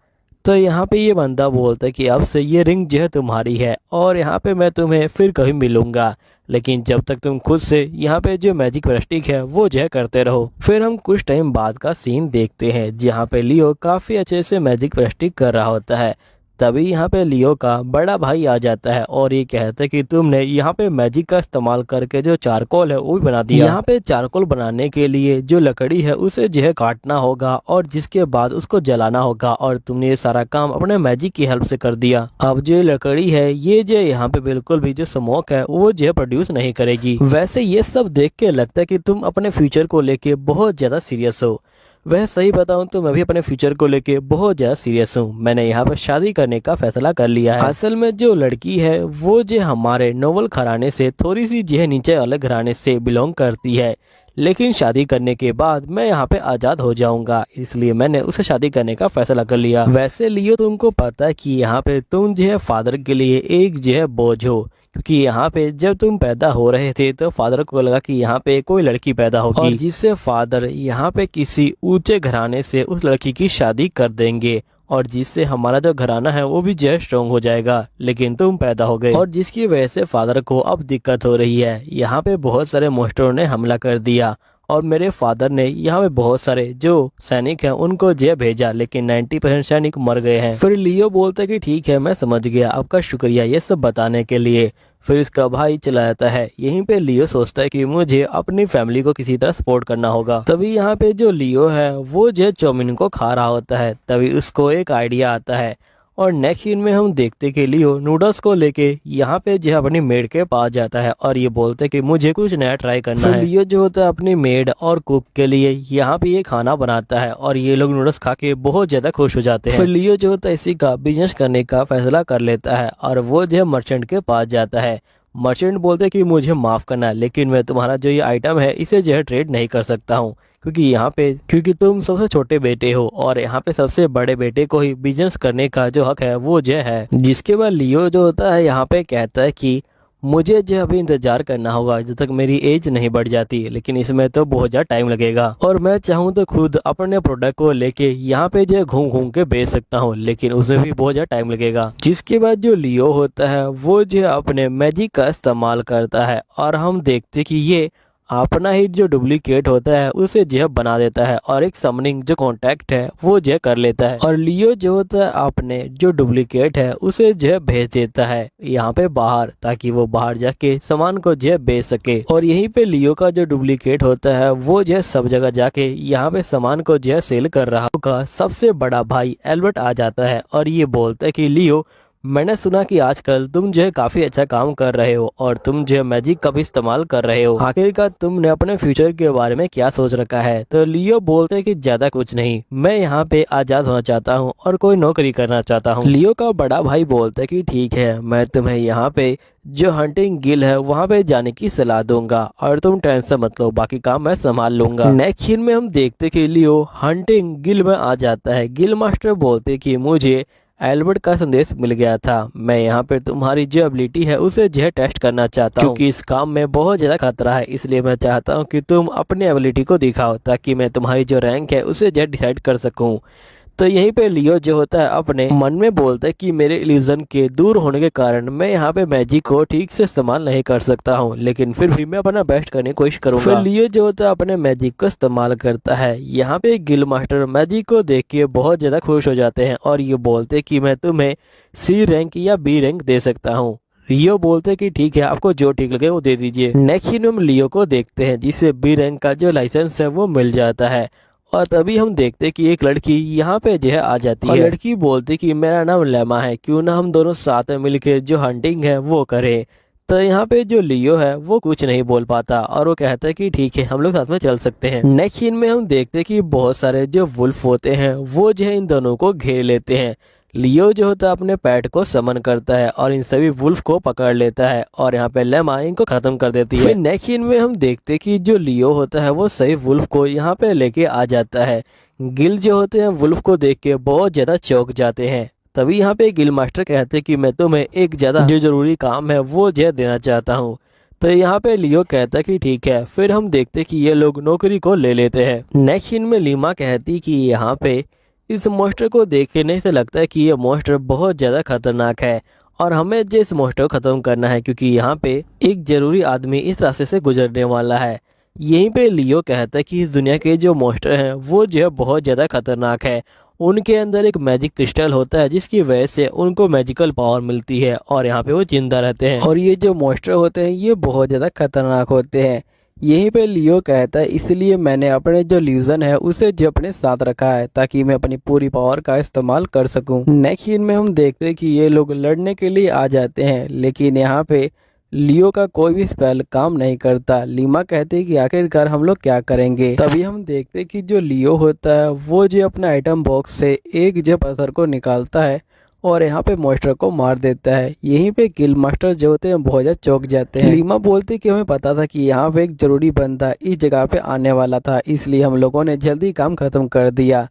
तो यहाँ पे ये बंदा बोलता है कि अब से ये रिंग जो है तुम्हारी है और यहाँ पे मैं तुम्हें फिर कभी मिलूंगा, लेकिन जब तक तुम खुद से यहाँ पे जो मैजिक प्रैक्टिस है वो जो है करते रहो। फिर हम कुछ टाइम बाद का सीन देखते हैं जहाँ पे लियो काफी अच्छे से मैजिक प्रैक्टिस कर रहा होता है। तभी यहाँ पे लियो का बड़ा भाई आ जाता है और ये कहता है कि तुमने यहाँ पे मैजिक का इस्तेमाल करके जो चारकोल है वो भी बना दिया। यहाँ पे चारकोल बनाने के लिए जो लकड़ी है उसे जो है काटना होगा और जिसके बाद उसको जलाना होगा, और तुमने ये सारा काम अपने मैजिक की हेल्प से कर दिया। अब जो लकड़ी है ये जो यहाँ पे बिल्कुल भी जो स्मोक है वो जो है प्रोड्यूस नहीं करेगी। वैसे ये सब देख के लगता है कि तुम अपने फ्यूचर को लेके बहुत ज्यादा सीरियस हो। वह सही बताऊं तो मैं भी अपने फ्यूचर को लेके बहुत ज्यादा सीरियस हूँ। मैंने यहाँ पर शादी करने का फैसला कर लिया है। असल में जो लड़की है वो जो हमारे नोबल घराने से थोड़ी सी जो है नीचे अलग घराने से बिलोंग करती है, लेकिन शादी करने के बाद मैं यहाँ पे आजाद हो जाऊंगा, इसलिए मैंने उसे शादी करने का फैसला कर लिया। वैसे लियो तुमको पता है कि यहाँ पे तुम जो है फादर के लिए एक जो है बोझ हो, क्योंकि यहाँ पे जब तुम पैदा हो रहे थे तो फादर को लगा कि यहाँ पे कोई लड़की पैदा होगी और जिससे फादर यहाँ पे किसी ऊंचे घराने से उस लड़की की शादी कर देंगे और जिससे हमारा जो घराना है वो भी जो स्ट्रॉन्ग हो जाएगा। लेकिन तुम पैदा हो गए और जिसकी वजह से फादर को अब दिक्कत हो रही है। यहाँ पे बहुत सारे मोस्टरों ने हमला कर दिया और मेरे फादर ने यहाँ पे बहुत सारे जो सैनिक हैं उनको जेल भेजा, लेकिन 90% सैनिक मर गए हैं। फिर लियो बोलता है कि ठीक है मैं समझ गया, आपका शुक्रिया ये सब बताने के लिए। फिर इसका भाई चला जाता है। यहीं पे लियो सोचता है कि मुझे अपनी फैमिली को किसी तरह सपोर्ट करना होगा। तभी यहाँ पे जो लियो है वो जो चाउमीन को खा रहा होता है, तभी उसको एक आइडिया आता है और नेक्स्ट सीन में हम देखते कि लियो नूडल्स को लेके यहाँ पे जो है अपनी मेड के पास जाता है और ये बोलते कि मुझे कुछ नया ट्राई करना है। लियो जो होता है अपनी मेड और कुक के लिए यहाँ पे ये खाना बनाता है और ये लोग नूडल्स खा के बहुत ज्यादा खुश हो जाते हैं। फिर लियो जो होता है इसी का बिजनेस करने का फैसला कर लेता है और वो जो है मर्चेंट के पास जाता है। मर्चेंट बोलते कि मुझे माफ करना, लेकिन मैं तुम्हारा जो ये आइटम है इसे जो है ट्रेड नहीं कर सकता हूँ, क्योंकि तुम सबसे छोटे बेटे हो और यहाँ पे सबसे बड़े बेटे को ही बिजनेस करने का जो हक है वो जो है। जिसके बाद लियो जो होता है यहाँ पे कहता है कि मुझे जो अभी इंतजार करना होगा जब तक मेरी एज नहीं बढ़ जाती, लेकिन इसमें तो बहुत ज्यादा टाइम लगेगा और मैं चाहूँ तो खुद अपने प्रोडक्ट को लेके यहाँ पे जो घूम घूम के बेच सकता हूँ, लेकिन उसमें भी बहुत ज्यादा टाइम लगेगा। जिसके बाद जो लियो होता है वो जो अपने मैजिक का इस्तेमाल करता है और हम देखते कि ये अपना ही जो डुप्लीकेट होता है उसे जो बना देता है और एक समनिंग जो कांटेक्ट है वो जो कर लेता है और लियो जो होता है अपने जो डुप्लीकेट है उसे जो भेज देता है यहाँ पे बाहर, ताकि वो बाहर जाके सामान को जो बेच सके। और यहीं पे लियो का जो डुप्लीकेट होता है वो जो सब जगह जाके यहाँ पे सामान को जो सेल कर रहा होगा। सबसे बड़ा भाई एल्बर्ट आ जाता है और ये बोलता है कि लियो मैंने सुना कि आजकल तुम जो है काफी अच्छा काम कर रहे हो और तुम जो है मैजिक का भी इस्तेमाल कर रहे हो, आखिरकार तुमने अपने फ्यूचर के बारे में क्या सोच रखा है। तो लियो बोलते हैं कि ज्यादा कुछ नहीं, मैं यहाँ पे आजाद होना चाहता हूँ और कोई नौकरी करना चाहता हूँ। लियो का बड़ा भाई बोलता है कि ठीक है मैं तुम्हें यहाँ पे जो हंटिंग गिल है वहाँ पे जाने की सलाह दूंगा और तुम टेंशन मत लो, बाकी काम मैं संभाल लूंगा। नेक्स्ट सीन में हम देखते कि लियो हंटिंग गिल में आ जाता है। गिल मास्टर बोलते कि मुझे एल्बर्ट का संदेश मिल गया था, मैं यहाँ पे तुम्हारी जो एबिलिटी है उसे जो है टेस्ट करना चाहता हूँ, क्योंकि इस काम में बहुत ज्यादा खतरा है, इसलिए मैं चाहता हूँ कि तुम अपनी एबिलिटी को दिखाओ ताकि मैं तुम्हारी जो रैंक है उसे जो है डिसाइड कर सकूँ। तो यहीं पे लियो जो होता है अपने मन में बोलता है कि मेरे इल्यूजन के दूर होने के कारण मैं यहाँ पे मैजिक को ठीक से इस्तेमाल नहीं कर सकता हूँ, लेकिन फिर भी मैं अपना बेस्ट करने की कोशिश करूंगा। फिर लियो जो होता है अपने मैजिक को इस्तेमाल करता है। यहाँ पे गिल मास्टर मैजिक को देख के बहुत ज्यादा खुश हो जाते हैं और ये बोलते कि मैं तुम्हें C रैंक या B रैंक दे सकता हूँ। लियो बोलते कि ठीक है आपको जो ठीक लगे वो दे दीजिए। नेक्स्ट सीन में हम लियो को देखते हैं जिसे B रैंक का जो लाइसेंस है वो मिल जाता है और तभी हम देखते कि एक लड़की यहाँ पे जो है आ जाती है। लड़की बोलती कि मेरा नाम लेमा है, क्यों ना हम दोनों साथ में मिलके जो हंटिंग है वो करें। तो यहाँ पे जो लियो है वो कुछ नहीं बोल पाता और वो कहता है कि ठीक है हम लोग साथ में चल सकते हैं। नेक्स्ट सीन में हम देखते कि बहुत सारे जो वुल्फ होते हैं वो जो है इन दोनों को घेर लेते हैं। लियो जो होता है अपने पैट को समन करता है और इन सभी वुल्फ को पकड़ लेता है और यहाँ पे लेमा इनको खत्म कर देती है। नेक्स्ट सीन में हम देखते कि जो लियो होता है वो सही वुल्फ को यहाँ पे लेके आ जाता है। गिल जो होते हैं वुल्फ को देख के बहुत ज्यादा चौंक जाते हैं। तभी यहाँ पे गिल मास्टर कहते हैं कि मैं तुम्हें एक ज्यादा जो जरूरी काम है वो जो देना चाहता हूँ। तो यहाँ पे लियो कहता है कि ठीक है। फिर हम देखते कि ये लोग नौकरी को ले लेते हैं। नेक्स्ट सीन में लीमा कहती कि यहाँ पे इस मॉन्स्टर को देखने से लगता है कि ये मॉन्स्टर बहुत ज़्यादा खतरनाक है और हमें जो इस मॉन्स्टर को ख़त्म करना है, क्योंकि यहाँ पे एक ज़रूरी आदमी इस रास्ते से गुजरने वाला है। यहीं पे लियो कहता है कि इस दुनिया के जो मॉन्स्टर हैं वो जो है बहुत ज़्यादा खतरनाक है। उनके अंदर एक मैजिक क्रिस्टल होता है जिसकी वजह से उनको मैजिकल पावर मिलती है और यहाँ पे वो जिंदा रहते हैं। और ये जो मॉन्स्टर होते हैं ये बहुत ज़्यादा खतरनाक होते हैं। यहीं पे लियो कहता है इसलिए मैंने अपने जो ल्यूजन है उसे जो अपने साथ रखा है ताकि मैं अपनी पूरी पावर का इस्तेमाल कर सकूं। नेक्स्ट सीन में हम देखते हैं कि ये लोग लड़ने के लिए आ जाते हैं, लेकिन यहाँ पे लियो का कोई भी स्पेल काम नहीं करता। लीमा कहते हैं कि आखिरकार हम लोग क्या करेंगे। तभी हम देखते हैं कि जो लियो होता है वो जो अपने आइटम बॉक्स से एक जो पत्थर को निकालता है और यहाँ पे मॉन्स्टर को मार देता है। यहीं पे गिल मास्टर जो होते हैं बहुत ज्यादा चौंक जाते हैं। लीमा बोलती कि हमें पता था कि यहाँ पे एक जरूरी बंदा इस जगह पे आने वाला था, इसलिए हम लोगों ने जल्दी काम खत्म कर दिया।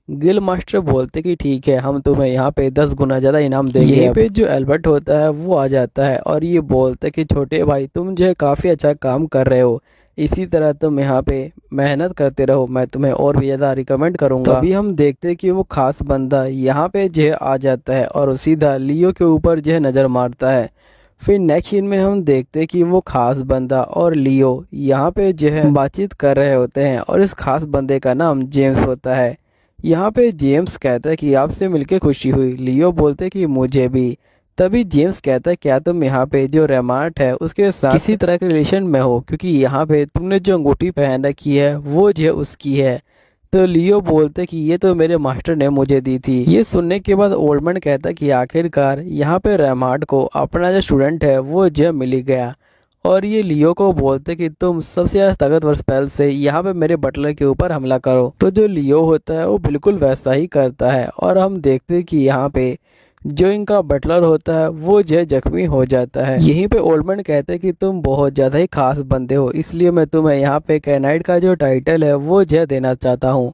गिल मास्टर बोलते कि ठीक है, हम तुम्हें यहाँ पे 10 गुना ज्यादा इनाम देंगे। यहीं पे जो एल्बर्ट होता है वो आ जाता है और ये बोलते कि छोटे भाई तुम जो है काफी अच्छा काम कर रहे हो, इसी तरह तुम यहाँ पे मेहनत करते रहो, मैं तुम्हें और भी ज़्यादा रिकमेंड करूँगा। तभी हम देखते हैं कि वो खास बंदा यहाँ पे जो है आ जाता है और सीधा लियो के ऊपर जो है नज़र मारता है। फिर नेक्स्ट सीन में हम देखते हैं कि वो खास बंदा और लियो यहाँ पे जो है बातचीत कर रहे होते हैं और इस खास बंदे का नाम जेम्स होता है। यहाँ पे जेम्स कहता है कि आपसे मिलके खुशी हुई। लियो बोलते कि मुझे भी। तभी जेम्स कहता है क्या तुम यहाँ पे जो रेमार्ट है उसके साथ किसी तरह के रिलेशन में हो, क्योंकि यहाँ पे तुमने जो अंगूठी पहन रखी है वो जो है उसकी है। तो लियो बोलते कि ये तो मेरे मास्टर ने मुझे दी थी। ये सुनने के बाद ओल्डमैन कहता कि आखिरकार यहाँ पे रेमार्ट को अपना जो स्टूडेंट है वो जो मिल ही गया। और ये लियो को बोलते कि तुम सबसे ज्यादा ताकतवर स्पेल से यहाँ पे मेरे बटलर के ऊपर हमला करो। तो जो लियो होता है वो बिल्कुल वैसा ही करता है और हम देखते हैं कि यहाँ पे जो इनका बटलर होता है वो जो जख्मी हो जाता है। यहीं पे ओल्डमैन कहते हैं कि तुम बहुत ज्यादा ही खास बंदे हो, इसलिए मैं तुम्हें यहाँ पे कैनाइड का जो टाइटल है वो जो देना चाहता हूँ।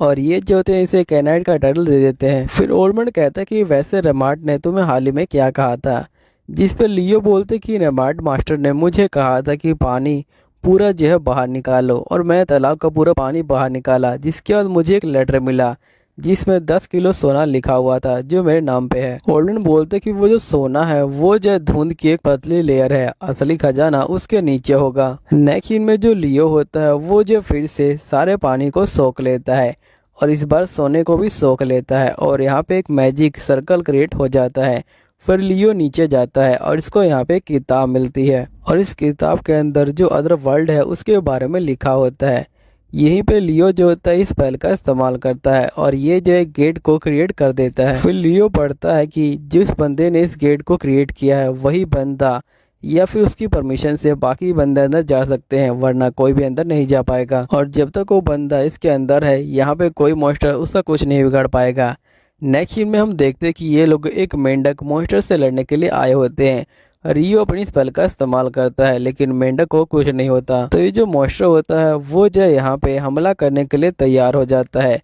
और ये जो होते हैं इसे कैनाइड का टाइटल दे देते हैं। फिर ओल्डमैन कहता है कि वैसे रेमार्ट ने तुम्हें हाल ही में क्या कहा था, जिस पे लियो बोलते कि रेमार्ट मास्टर ने मुझे कहा था कि पानी पूरा जो है बाहर निकालो, और मैं तालाब का पूरा पानी बाहर निकाला, जिसके बाद मुझे एक लेटर मिला जिसमें 10 किलो सोना लिखा हुआ था जो मेरे नाम पे है। ओल्डन बोलते कि वो जो सोना है वो जो धुंध की एक पतली लेयर है, असली खजाना उसके नीचे होगा। नेक्स्ट सीन में जो लियो होता है वो जो फिर से सारे पानी को सोख लेता है और इस बार सोने को भी सोख लेता है और यहाँ पे एक मैजिक सर्कल क्रिएट हो जाता है। फिर लियो नीचे जाता है और इसको यहाँ पे किताब मिलती है और इस किताब के अंदर जो अदर वर्ल्ड है उसके बारे में लिखा होता है। यहीं पे लियो जो होता है इस स्पेल का इस्तेमाल करता है और ये जो है गेट को क्रिएट कर देता है। फिर लियो पढ़ता है कि जिस बंदे ने इस गेट को क्रिएट किया है वही बंदा या फिर उसकी परमिशन से बाकी बंदे अंदर जा सकते हैं, वरना कोई भी अंदर नहीं जा पाएगा। और जब तक वो बंदा इसके अंदर है यहाँ पे कोई मॉन्स्टर उसका कुछ नहीं बिगाड़ पाएगा। नेक्स्ट सीन में हम देखते हैं कि ये लोग एक मेंढक मॉन्स्टर से लड़ने के लिए आए होते हैं। रियो अपनी स्पेल का इस्तेमाल करता है लेकिन मेंढक को कुछ नहीं होता। तो ये जो मॉन्स्टर होता है वो जो यहाँ पे हमला करने के लिए तैयार हो जाता है।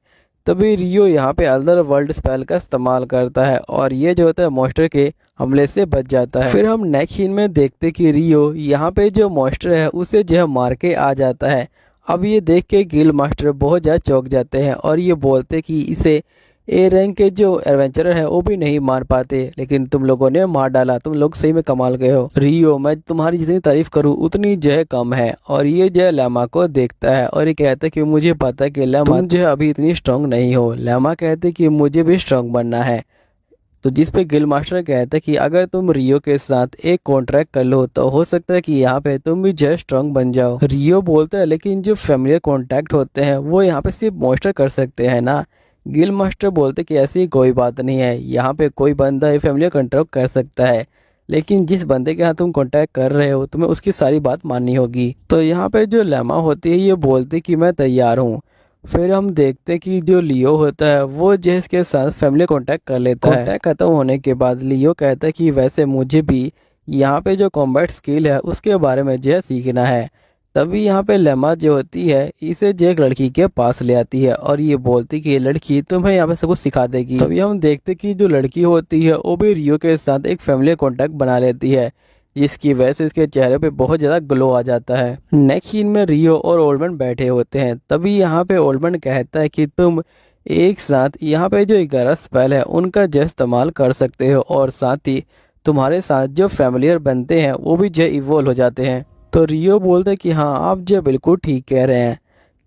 तभी रियो यहाँ पे अदर वर्ल्ड स्पेल का इस्तेमाल करता है और ये जो होता है मॉन्स्टर के हमले से बच जाता है। फिर हम नेक्स्ट सीन में देखते कि रियो यहाँ पे जो मॉन्स्टर है उसे जो है मार के आ जाता है। अब ये देख के गिल मास्टर बहुत ज़्यादा चौंक जाते हैं और ये बोलते कि इसे ए रैंक के जो एडवेंचरर है वो भी नहीं मार पाते, लेकिन तुम लोगों ने मार डाला, तुम लोग सही में कमाल गए हो। रियो मैं तुम्हारी जितनी तारीफ करूँ उतनी जो है कम है। और ये जो है लैमा को देखता है और ये कहता है कि मुझे पता है कि लैमा तुम जो है अभी इतनी स्ट्रांग नहीं हो। लैमा कहते कि मुझे भी स्ट्रांग बनना है। तो जिस पे गिल मास्टर कहता है कि अगर तुम रियो के साथ एक कॉन्ट्रैक्ट कर लो तो हो सकता है कि यहाँ पे तुम भी जो स्ट्रांग बन जाओ। रियो बोलता है लेकिन जो फैमिलियर कॉन्टैक्ट होते हैं वो यहाँ पे सिर्फ मॉन्स्टर कर सकते हैं ना। गिल मास्टर बोलते कि ऐसी कोई बात नहीं है, यहाँ पे कोई बंदा है फैमिली कॉन्ट्रैक्ट कर सकता है, लेकिन जिस बंदे के साथ तुम कॉन्टैक्ट कर रहे हो तुम्हें उसकी सारी बात माननी होगी। तो यहाँ पे जो लैमा होती है ये बोलती कि मैं तैयार हूँ। फिर हम देखते कि जो लियो होता है वो जेस के साथ फैमिली कॉन्टैक्ट कर लेता है। कॉन्टैक्ट खत्म होने के बाद लियो कहता है कि वैसे मुझे भी यहाँ पे जो कॉम्बैट स्किल है उसके बारे में जो सीखना है। तभी यहाँ पे लेमा जो होती है इसे जो एक लड़की के पास ले आती है और ये बोलती कि ये लड़की तुम्हें यहाँ पे सब कुछ सिखा देगी। तभी हम देखते कि जो लड़की होती है वो भी रियो के साथ एक फैमिली कॉन्टैक्ट बना लेती है, जिसकी वजह से इसके चेहरे पे बहुत ज़्यादा ग्लो आ जाता है। नेक्स्ट सीन में रियो और ओल्डमैन बैठे होते हैं। तभी यहाँ पे ओल्डमैन कहता है कि तुम एक साथ यहाँ पे जो 11 स्पेल है उनका जो इस्तेमाल कर सकते हो, और साथ ही तुम्हारे साथ जो फैमिलियर बनते हैं वो भी जो इवोल्व हो जाते हैं। तो रियो बोलता है कि हाँ आप जो बिल्कुल ठीक कह रहे हैं।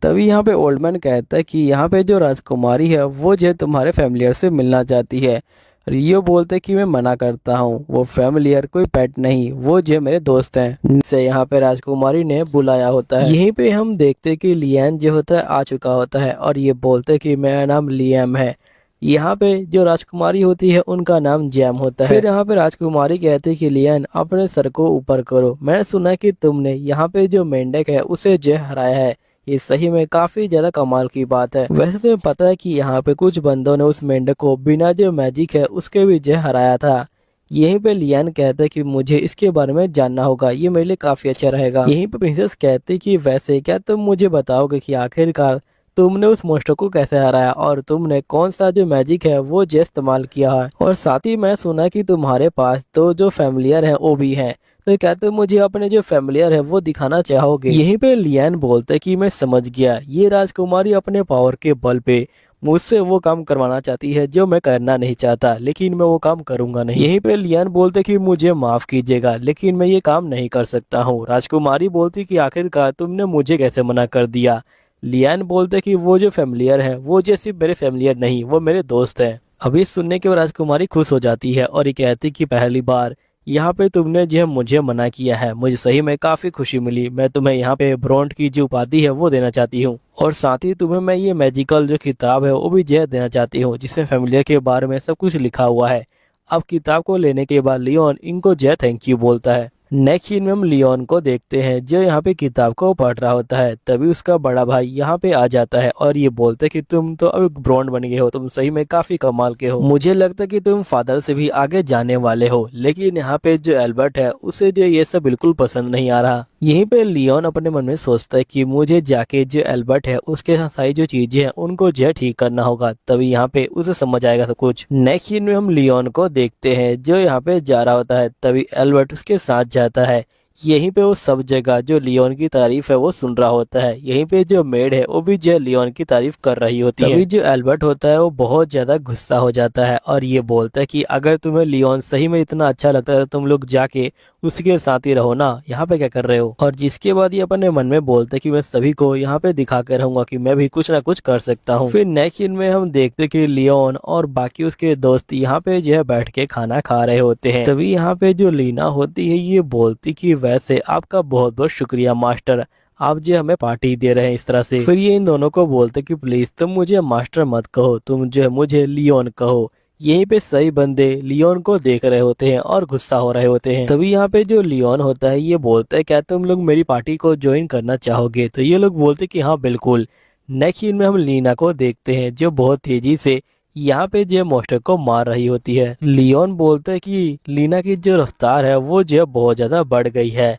तभी यहाँ पे ओल्ड मैन कहता है कि यहाँ पे जो राजकुमारी है वो जो तुम्हारे फैमिलियर से मिलना चाहती है। रियो बोलते कि मैं मना करता हूँ, वो फैमिलियर कोई पेट नहीं, वो जो मेरे दोस्त हैं। से यहाँ पे राजकुमारी ने बुलाया होता है। यहीं पे हम देखते कि लियान जो होता है आ चुका होता है और ये बोलते कि मेरा नाम लियाम है। यहाँ पे जो राजकुमारी होती है उनका नाम जैम होता है। फिर यहाँ पे राजकुमारी कहती है कि लियान अपने सर को ऊपर करो, मैंने सुना कि तुमने यहाँ पे जो मेंढक है उसे जो हराया है। ये सही में काफी ज्यादा कमाल की बात है। वैसे तो पता है कि यहाँ पे कुछ बंदों ने उस मेंढक को बिना जो मैजिक है उसके भी जो हराया था। यहीं पे लियान कहता है कि मुझे इसके बारे में जानना होगा, ये मेरे लिए काफी अच्छा रहेगा। यहीं पे प्रिंसेस कहती कि वैसे क्या तुम मुझे बताओगे कि आखिरकार तुमने उस मोस्टर को कैसे हराया और तुमने कौन सा जो मैजिक है वो जो इस्तेमाल किया है, और साथ ही मैं सुना कि तुम्हारे पास तो जो फैमिलियर है वो भी है, तो क्या तुम मुझे अपने जो फैमिलियर है वो दिखाना चाहोगे। यहीं पे लियान बोलते कि मैं समझ गया, ये राजकुमारी अपने पावर के बल पे मुझसे वो काम करवाना चाहती है जो मैं करना नहीं चाहता, लेकिन मैं वो काम करूंगा नहीं। यहीं पे लियान बोलते कि मुझे माफ कीजिएगा लेकिन मैं ये काम नहीं कर सकता हूँ। राजकुमारी बोलती कि आखिरकार तुमने मुझे कैसे मना कर दिया। लियान बोलते कि वो जो फैमिलियर है वो जो सिर्फ मेरे फैमिलियर नहीं, वो मेरे दोस्त हैं। अभी सुनने के बाद राजकुमारी खुश हो जाती है और ये कहती कि पहली बार यहाँ पे तुमने जो मुझे मना किया है, मुझे सही में काफी खुशी मिली। मैं तुम्हें यहाँ पे ब्रोंड की जो उपाधि है वो देना चाहती हूँ, और साथ ही तुम्हें मैं ये मैजिकल जो किताब है वो भी जो देना चाहती हूँ जिसमें फैमिलियर के बारे में सब कुछ लिखा हुआ है। अब किताब को लेने के बाद लियोन इनको जय थैंक यू बोलता है। नेक्स्ट सीन में हम लियोन को देखते हैं जो यहाँ पे किताब को पढ़ रहा होता है। तभी उसका बड़ा भाई यहाँ पे आ जाता है और ये बोलते कि तुम तो अब ब्रॉन्ड बन गए हो, तुम सही में काफी कमाल के हो, मुझे लगता है कि तुम फादर से भी आगे जाने वाले हो। लेकिन यहाँ पे जो एल्बर्ट है उसे जो ये सब बिल्कुल पसंद नहीं आ रहा। यहीं पे लियोन अपने मन में सोचता है कि मुझे जाके जो एल्बर्ट है उसके सारी जो चीजें हैं उनको जो ठीक करना होगा, तभी यहाँ पे उसे समझ आएगा सब कुछ। नेक्स्ट सीन में हम लियोन को देखते हैं जो यहाँ पे जा रहा होता है। तभी एल्बर्ट उसके साथ जाता है। यहीं पे वो सब जगह जो लियोन की तारीफ है वो सुन रहा होता है। यहीं पे जो मेड है वो भी जो लियोन की तारीफ कर रही होती है। तभी जो एल्बर्ट होता है वो बहुत ज्यादा गुस्सा हो जाता है और ये बोलता है कि अगर तुम्हें लियोन सही में इतना अच्छा लगता है तो तुम लोग जाके उसके साथ ही रहो ना, यहाँ पे क्या कर रहे हो। और जिसके बाद ये अपने मन में बोलते कि मैं सभी को यहाँ पे दिखा कर रहूंगा कि मैं भी कुछ ना कुछ कर सकता हूँ। फिर नेक्स्ट सीन में हम देखते कि लियोन और बाकी उसके दोस्त यहाँ पे जो है बैठ के खाना खा रहे होते हैं। तभी यहाँ पे जो लीना होती है ये बोलती कि वैसे आपका बहुत बहुत शुक्रिया मास्टर, आप जो हमें पार्टी दे रहे हैं इस तरह से। फिर ये इन दोनों को बोलते कि प्लीज तुम मुझे मास्टर मत कहो, तुम जो है मुझे लियोन कहो। यहीं पे सही बंदे लियोन को देख रहे होते हैं और गुस्सा हो रहे होते हैं। तभी यहाँ पे जो लियोन होता है ये बोलता है क्या तुम लोग मेरी पार्टी को ज्वाइन करना चाहोगे, तो ये लोग बोलते कि हाँ बिल्कुल। नेक्स्ट सीन में हम लीना को देखते हैं जो बहुत तेजी से यहाँ पे जो मॉन्स्टर को मार रही होती है। लियोन बोलता है कि लीना की जो रफ्तार है वो जो बहुत ज्यादा बढ़ गई है।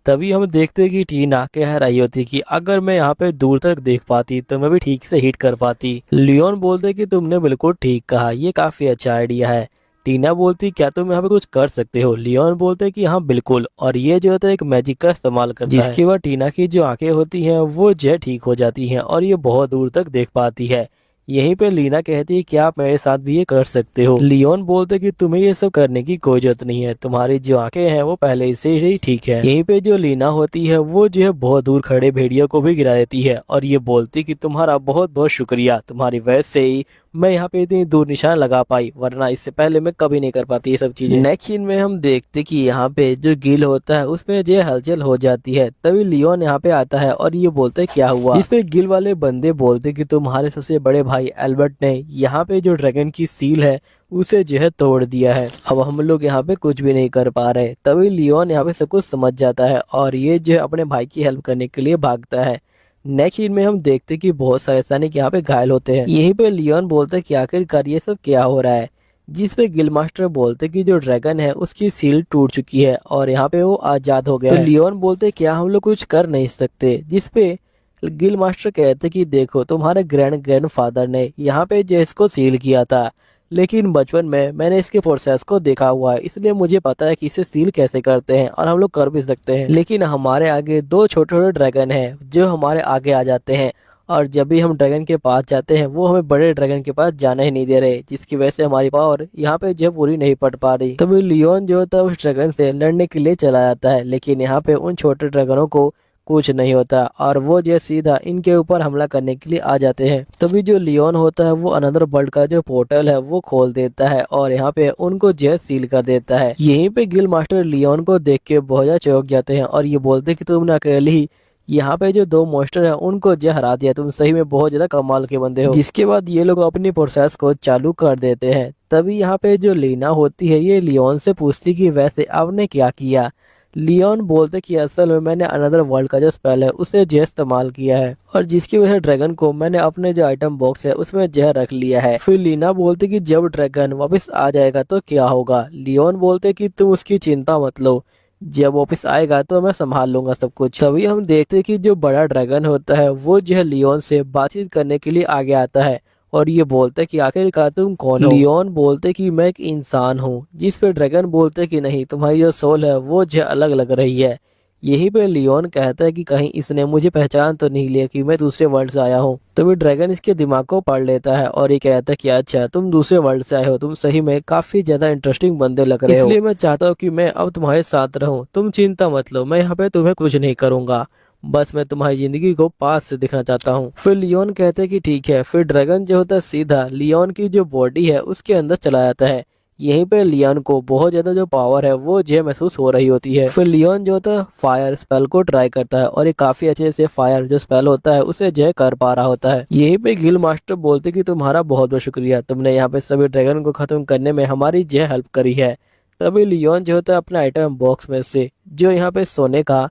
तभी हम देखते हैं कि टीना कह रही होती कि अगर मैं यहाँ पे दूर तक देख पाती तो मैं भी ठीक से हिट कर पाती। लियोन बोलते कि तुमने बिल्कुल ठीक कहा, ये काफी अच्छा आइडिया है। टीना बोलती क्या तुम यहाँ पे कुछ कर सकते हो। लियोन बोलते कि हाँ बिल्कुल, और ये जो होता है एक मैजिक का इस्तेमाल करता है जिसके बाद टीना की जो आंखें होती हैं वो जो ठीक हो जाती हैं और ये बहुत दूर तक देख पाती है। यहीं पे लीना कहती है कि आप मेरे साथ भी ये कर सकते हो। लियोन बोलते कि तुम्हें ये सब करने की कोई जरूरत नहीं है, तुम्हारी जो आंखें हैं वो पहले से ही ठीक है। यहीं पे जो लीना होती है वो जो है बहुत दूर खड़े भेड़ियों को भी गिरा देती है और ये बोलती कि तुम्हारा बहुत बहुत शुक्रिया, तुम्हारी वजह से ही मैं यहाँ पे इतनी दूर निशान लगा पाई, वरना इससे पहले मैं कभी नहीं कर पाती ये सब चीजें। नेक्स्ट सीन में हम देखते कि यहाँ पे जो गिल होता है उसमें जो हलचल हो जाती है। तभी लियोन यहाँ पे आता है और ये बोलते क्या हुआ। इस पे गिल वाले बंदे बोलते कि तुम्हारे सबसे बड़े भाई एल्बर्ट ने यहाँ पे जो ड्रैगन की सील है उसे जो है तोड़ दिया है, अब हम लोग यहाँ पे कुछ भी नहीं कर पा रहे। तभी लियोन यहाँ पे सब कुछ समझ जाता है और ये जो है अपने भाई की हेल्प करने के लिए भागता है। नेक्स्ट सीन में हम देखते कि बहुत सारे सैनिक यहाँ पे घायल होते हैं। यहीं पे लियोन बोलते कि आखिरकार ये सब क्या हो रहा है, जिस पे गिल मास्टर बोलते कि जो ड्रैगन है उसकी सील टूट चुकी है और यहाँ पे वो आजाद हो गया है। तो लियोन बोलते क्या हम लोग कुछ कर नहीं सकते, जिस पे गिल मास्टर कहते कि देखो तुम्हारे ग्रैंड फादर ने यहाँ पे जेस को सील किया था, लेकिन बचपन में मैंने इसके प्रोसेस को देखा हुआ है, इसलिए मुझे पता है कि इसे सील कैसे करते हैं और हम लोग कर भी सकते हैं। लेकिन हमारे आगे दो छोटे छोटे ड्रैगन हैं जो हमारे आगे आ जाते हैं और जब भी हम ड्रैगन के पास जाते हैं वो हमें बड़े ड्रैगन के पास जाना ही नहीं दे रहे, जिसकी वजह से हमारी पावर यहाँ पे जो पूरी नहीं पड़ पा रही। तभी लियोन जो होता है उस ड्रैगन से लड़ने के लिए चला जाता है, लेकिन यहाँ पे उन छोटे ड्रैगनों को कुछ नहीं होता और वो जो सीधा इनके ऊपर हमला करने के लिए आ जाते हैं। तभी जो लियोन होता है वो अनदर वर्ल्ड का जो पोर्टल है वो खोल देता है और यहाँ पे उनको जो सील कर देता है। यहीं पे गिल मास्टर लियोन को देख के बहुत ज्यादा चौंक जाते हैं और ये बोलते कि तुमने अकेले ही यहाँ पे जो 2 मॉन्स्टर है उनको जो हरा दिया, तुम सही में बहुत ज्यादा कमाल के बंदे हो। जिसके बाद ये लोग अपनी प्रोसेस को चालू कर देते हैं। तभी यहाँ पे जो लीना होती है ये लियोन से पूछती कि वैसे आपने क्या किया। लियोन बोलते कि असल में मैंने अनदर वर्ल्ड का जो स्पेल है उसे जो इस्तेमाल किया है और जिसकी वजह से ड्रैगन को मैंने अपने जो आइटम बॉक्स है उसमें जहर रख लिया है। फिर लीना बोलते कि जब ड्रैगन वापस आ जाएगा तो क्या होगा। लियोन बोलते कि तुम उसकी चिंता मत लो, जब वापस आएगा तो मैं संभाल लूंगा सब कुछ। तभी हम देखते कि जो बड़ा ड्रैगन होता है वो जो है लियोन से बातचीत करने के लिए आगे आता है और ये बोलते कि आखिरकार तुम कौन हो। लियोन बोलते कि मैं एक इंसान हूँ, जिस पे ड्रैगन बोलते कि नहीं, तुम्हारी जो सोल है वो जो अलग लग रही है। यही पे लियोन कहता है कि कहीं इसने मुझे पहचान तो नहीं लिया कि मैं दूसरे वर्ल्ड से आया हूँ। तभी ड्रैगन इसके दिमाग को पढ़ लेता है और ये कहता है कि अच्छा तुम दूसरे वर्ल्ड से आए हो, तुम सही में काफी ज्यादा इंटरेस्टिंग बंदे लग रहे हो, इसलिए मैं चाहता हूँ कि मैं अब तुम्हारे साथ रहूँ। तुम चिंता मत लो, मैं यहाँ पे तुम्हें कुछ नहीं करूंगा, बस मैं तुम्हारी जिंदगी को पास से दिखना चाहता हूँ। फिर लियोन कहते हैं कि ठीक है। फिर ड्रैगन जो होता है सीधा लियोन की जो बॉडी है उसके अंदर चला जाता है। यहीं पे लियोन को बहुत ज्यादा जो पावर है वो जो महसूस हो रही होती है। फिर लियोन जो होता है फायर स्पेल को ट्राई करता है और ये काफी अच्छे से फायर जो स्पेल होता है उसे जय कर पा रहा होता है। यहीं पे गिल मास्टर बोलते कि तुम्हारा बहुत बहुत शुक्रिया, तुमने यहाँ पे सभी ड्रैगन को खत्म करने में हमारी जय हेल्प करी है। तभी लियोन जो होता है अपने आइटम बॉक्स में से जो यहाँ पे सोने का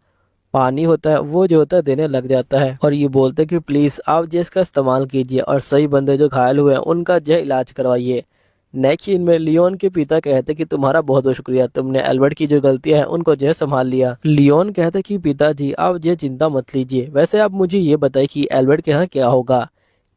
पानी होता है वो जो होता है देने लग जाता है और ये बोलते कि प्लीज आप जो इसका इस्तेमाल कीजिए और सही बंदे जो घायल हुए हैं उनका जो इलाज करवाइए। नेक्स्ट सीन में लियोन के पिता कहते कि तुम्हारा बहुत बहुत शुक्रिया, तुमने एल्बर्ट की जो गलतियां हैं उनको जो संभाल लिया। लियोन कहते कि पिताजी आप जो चिंता मत लीजिए, वैसे आप मुझे ये बताइए कि एल्बर्ट के यहाँ क्या होगा।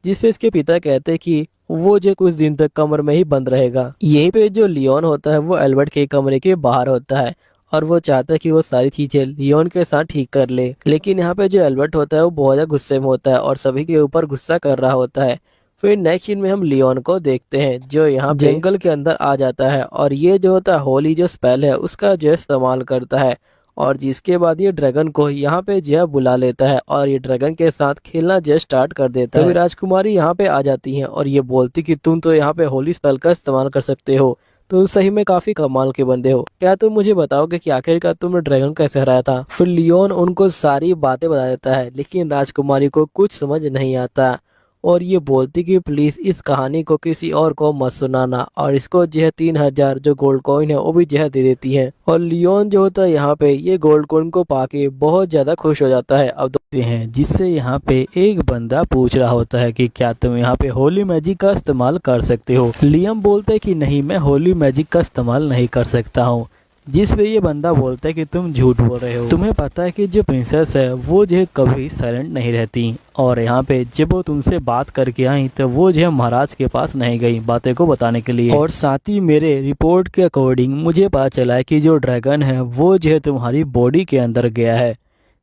जिसपे इसके पिता कहते कि वो जो कुछ दिन तक कमरे में ही बंद रहेगा। यहीं पे जो लियोन होता है वो एल्बर्ट के कमरे के बाहर होता है और वो चाहता है कि वो सारी चीजें लियोन के साथ ठीक कर ले। लेकिन यहाँ पे जो एल्बर्ट होता है वो बहुत ज्यादा गुस्से में होता है और सभी के ऊपर गुस्सा कर रहा होता है। फिर नेक्स्ट सीन में हम लियोन को देखते हैं जो यहाँ जंगल के अंदर आ जाता है और ये जो होता है होली जो स्पेल है उसका जो इस्तेमाल करता है और जिसके बाद ये ड्रैगन को यहाँ पे जो बुला लेता है और ये ड्रैगन के साथ खेलना जो स्टार्ट कर देता है। तभी राजकुमारी यहाँ पे आ जाती हैं और ये बोलती कि तुम तो यहाँ पे होली स्पेल का इस्तेमाल कर सकते हो, तुम सही में काफी कमाल के बंदे हो, क्या तुम मुझे बताओगे कि आखिरकार तुमने ड्रैगन कैसे हराया था। फिर लियोन उनको सारी बातें बता देता है लेकिन राजकुमारी को कुछ समझ नहीं आता और ये बोलती कि प्लीज इस कहानी को किसी और को मत सुनाना और इसको जो है 3000 जो गोल्ड कॉइन है वो भी जो है दे देती है। और लियोन जो होता है यहाँ पे ये गोल्ड कॉइन को पाके बहुत ज्यादा खुश हो जाता है। अब देखते हैं जिससे यहाँ पे एक बंदा पूछ रहा होता है कि क्या तुम यहाँ पे होली मैजिक का इस्तेमाल कर सकते हो। लियम बोलते है कि नहीं, मैं होली मैजिक का इस्तेमाल नहीं कर सकता हूँ। जिस पे ये बंदा बोलता है कि तुम झूठ बोल रहे हो, तुम्हें पता है कि जो प्रिंसेस है वो जो कभी साइलेंट नहीं रहती और यहाँ पे जब वो तुमसे बात करके आई तो वो जो महाराज के पास नहीं गई बातें को बताने के लिए। और साथ ही मेरे रिपोर्ट के अकॉर्डिंग मुझे पता चला है कि जो ड्रैगन है वो जो है तुम्हारी बॉडी के अंदर गया है।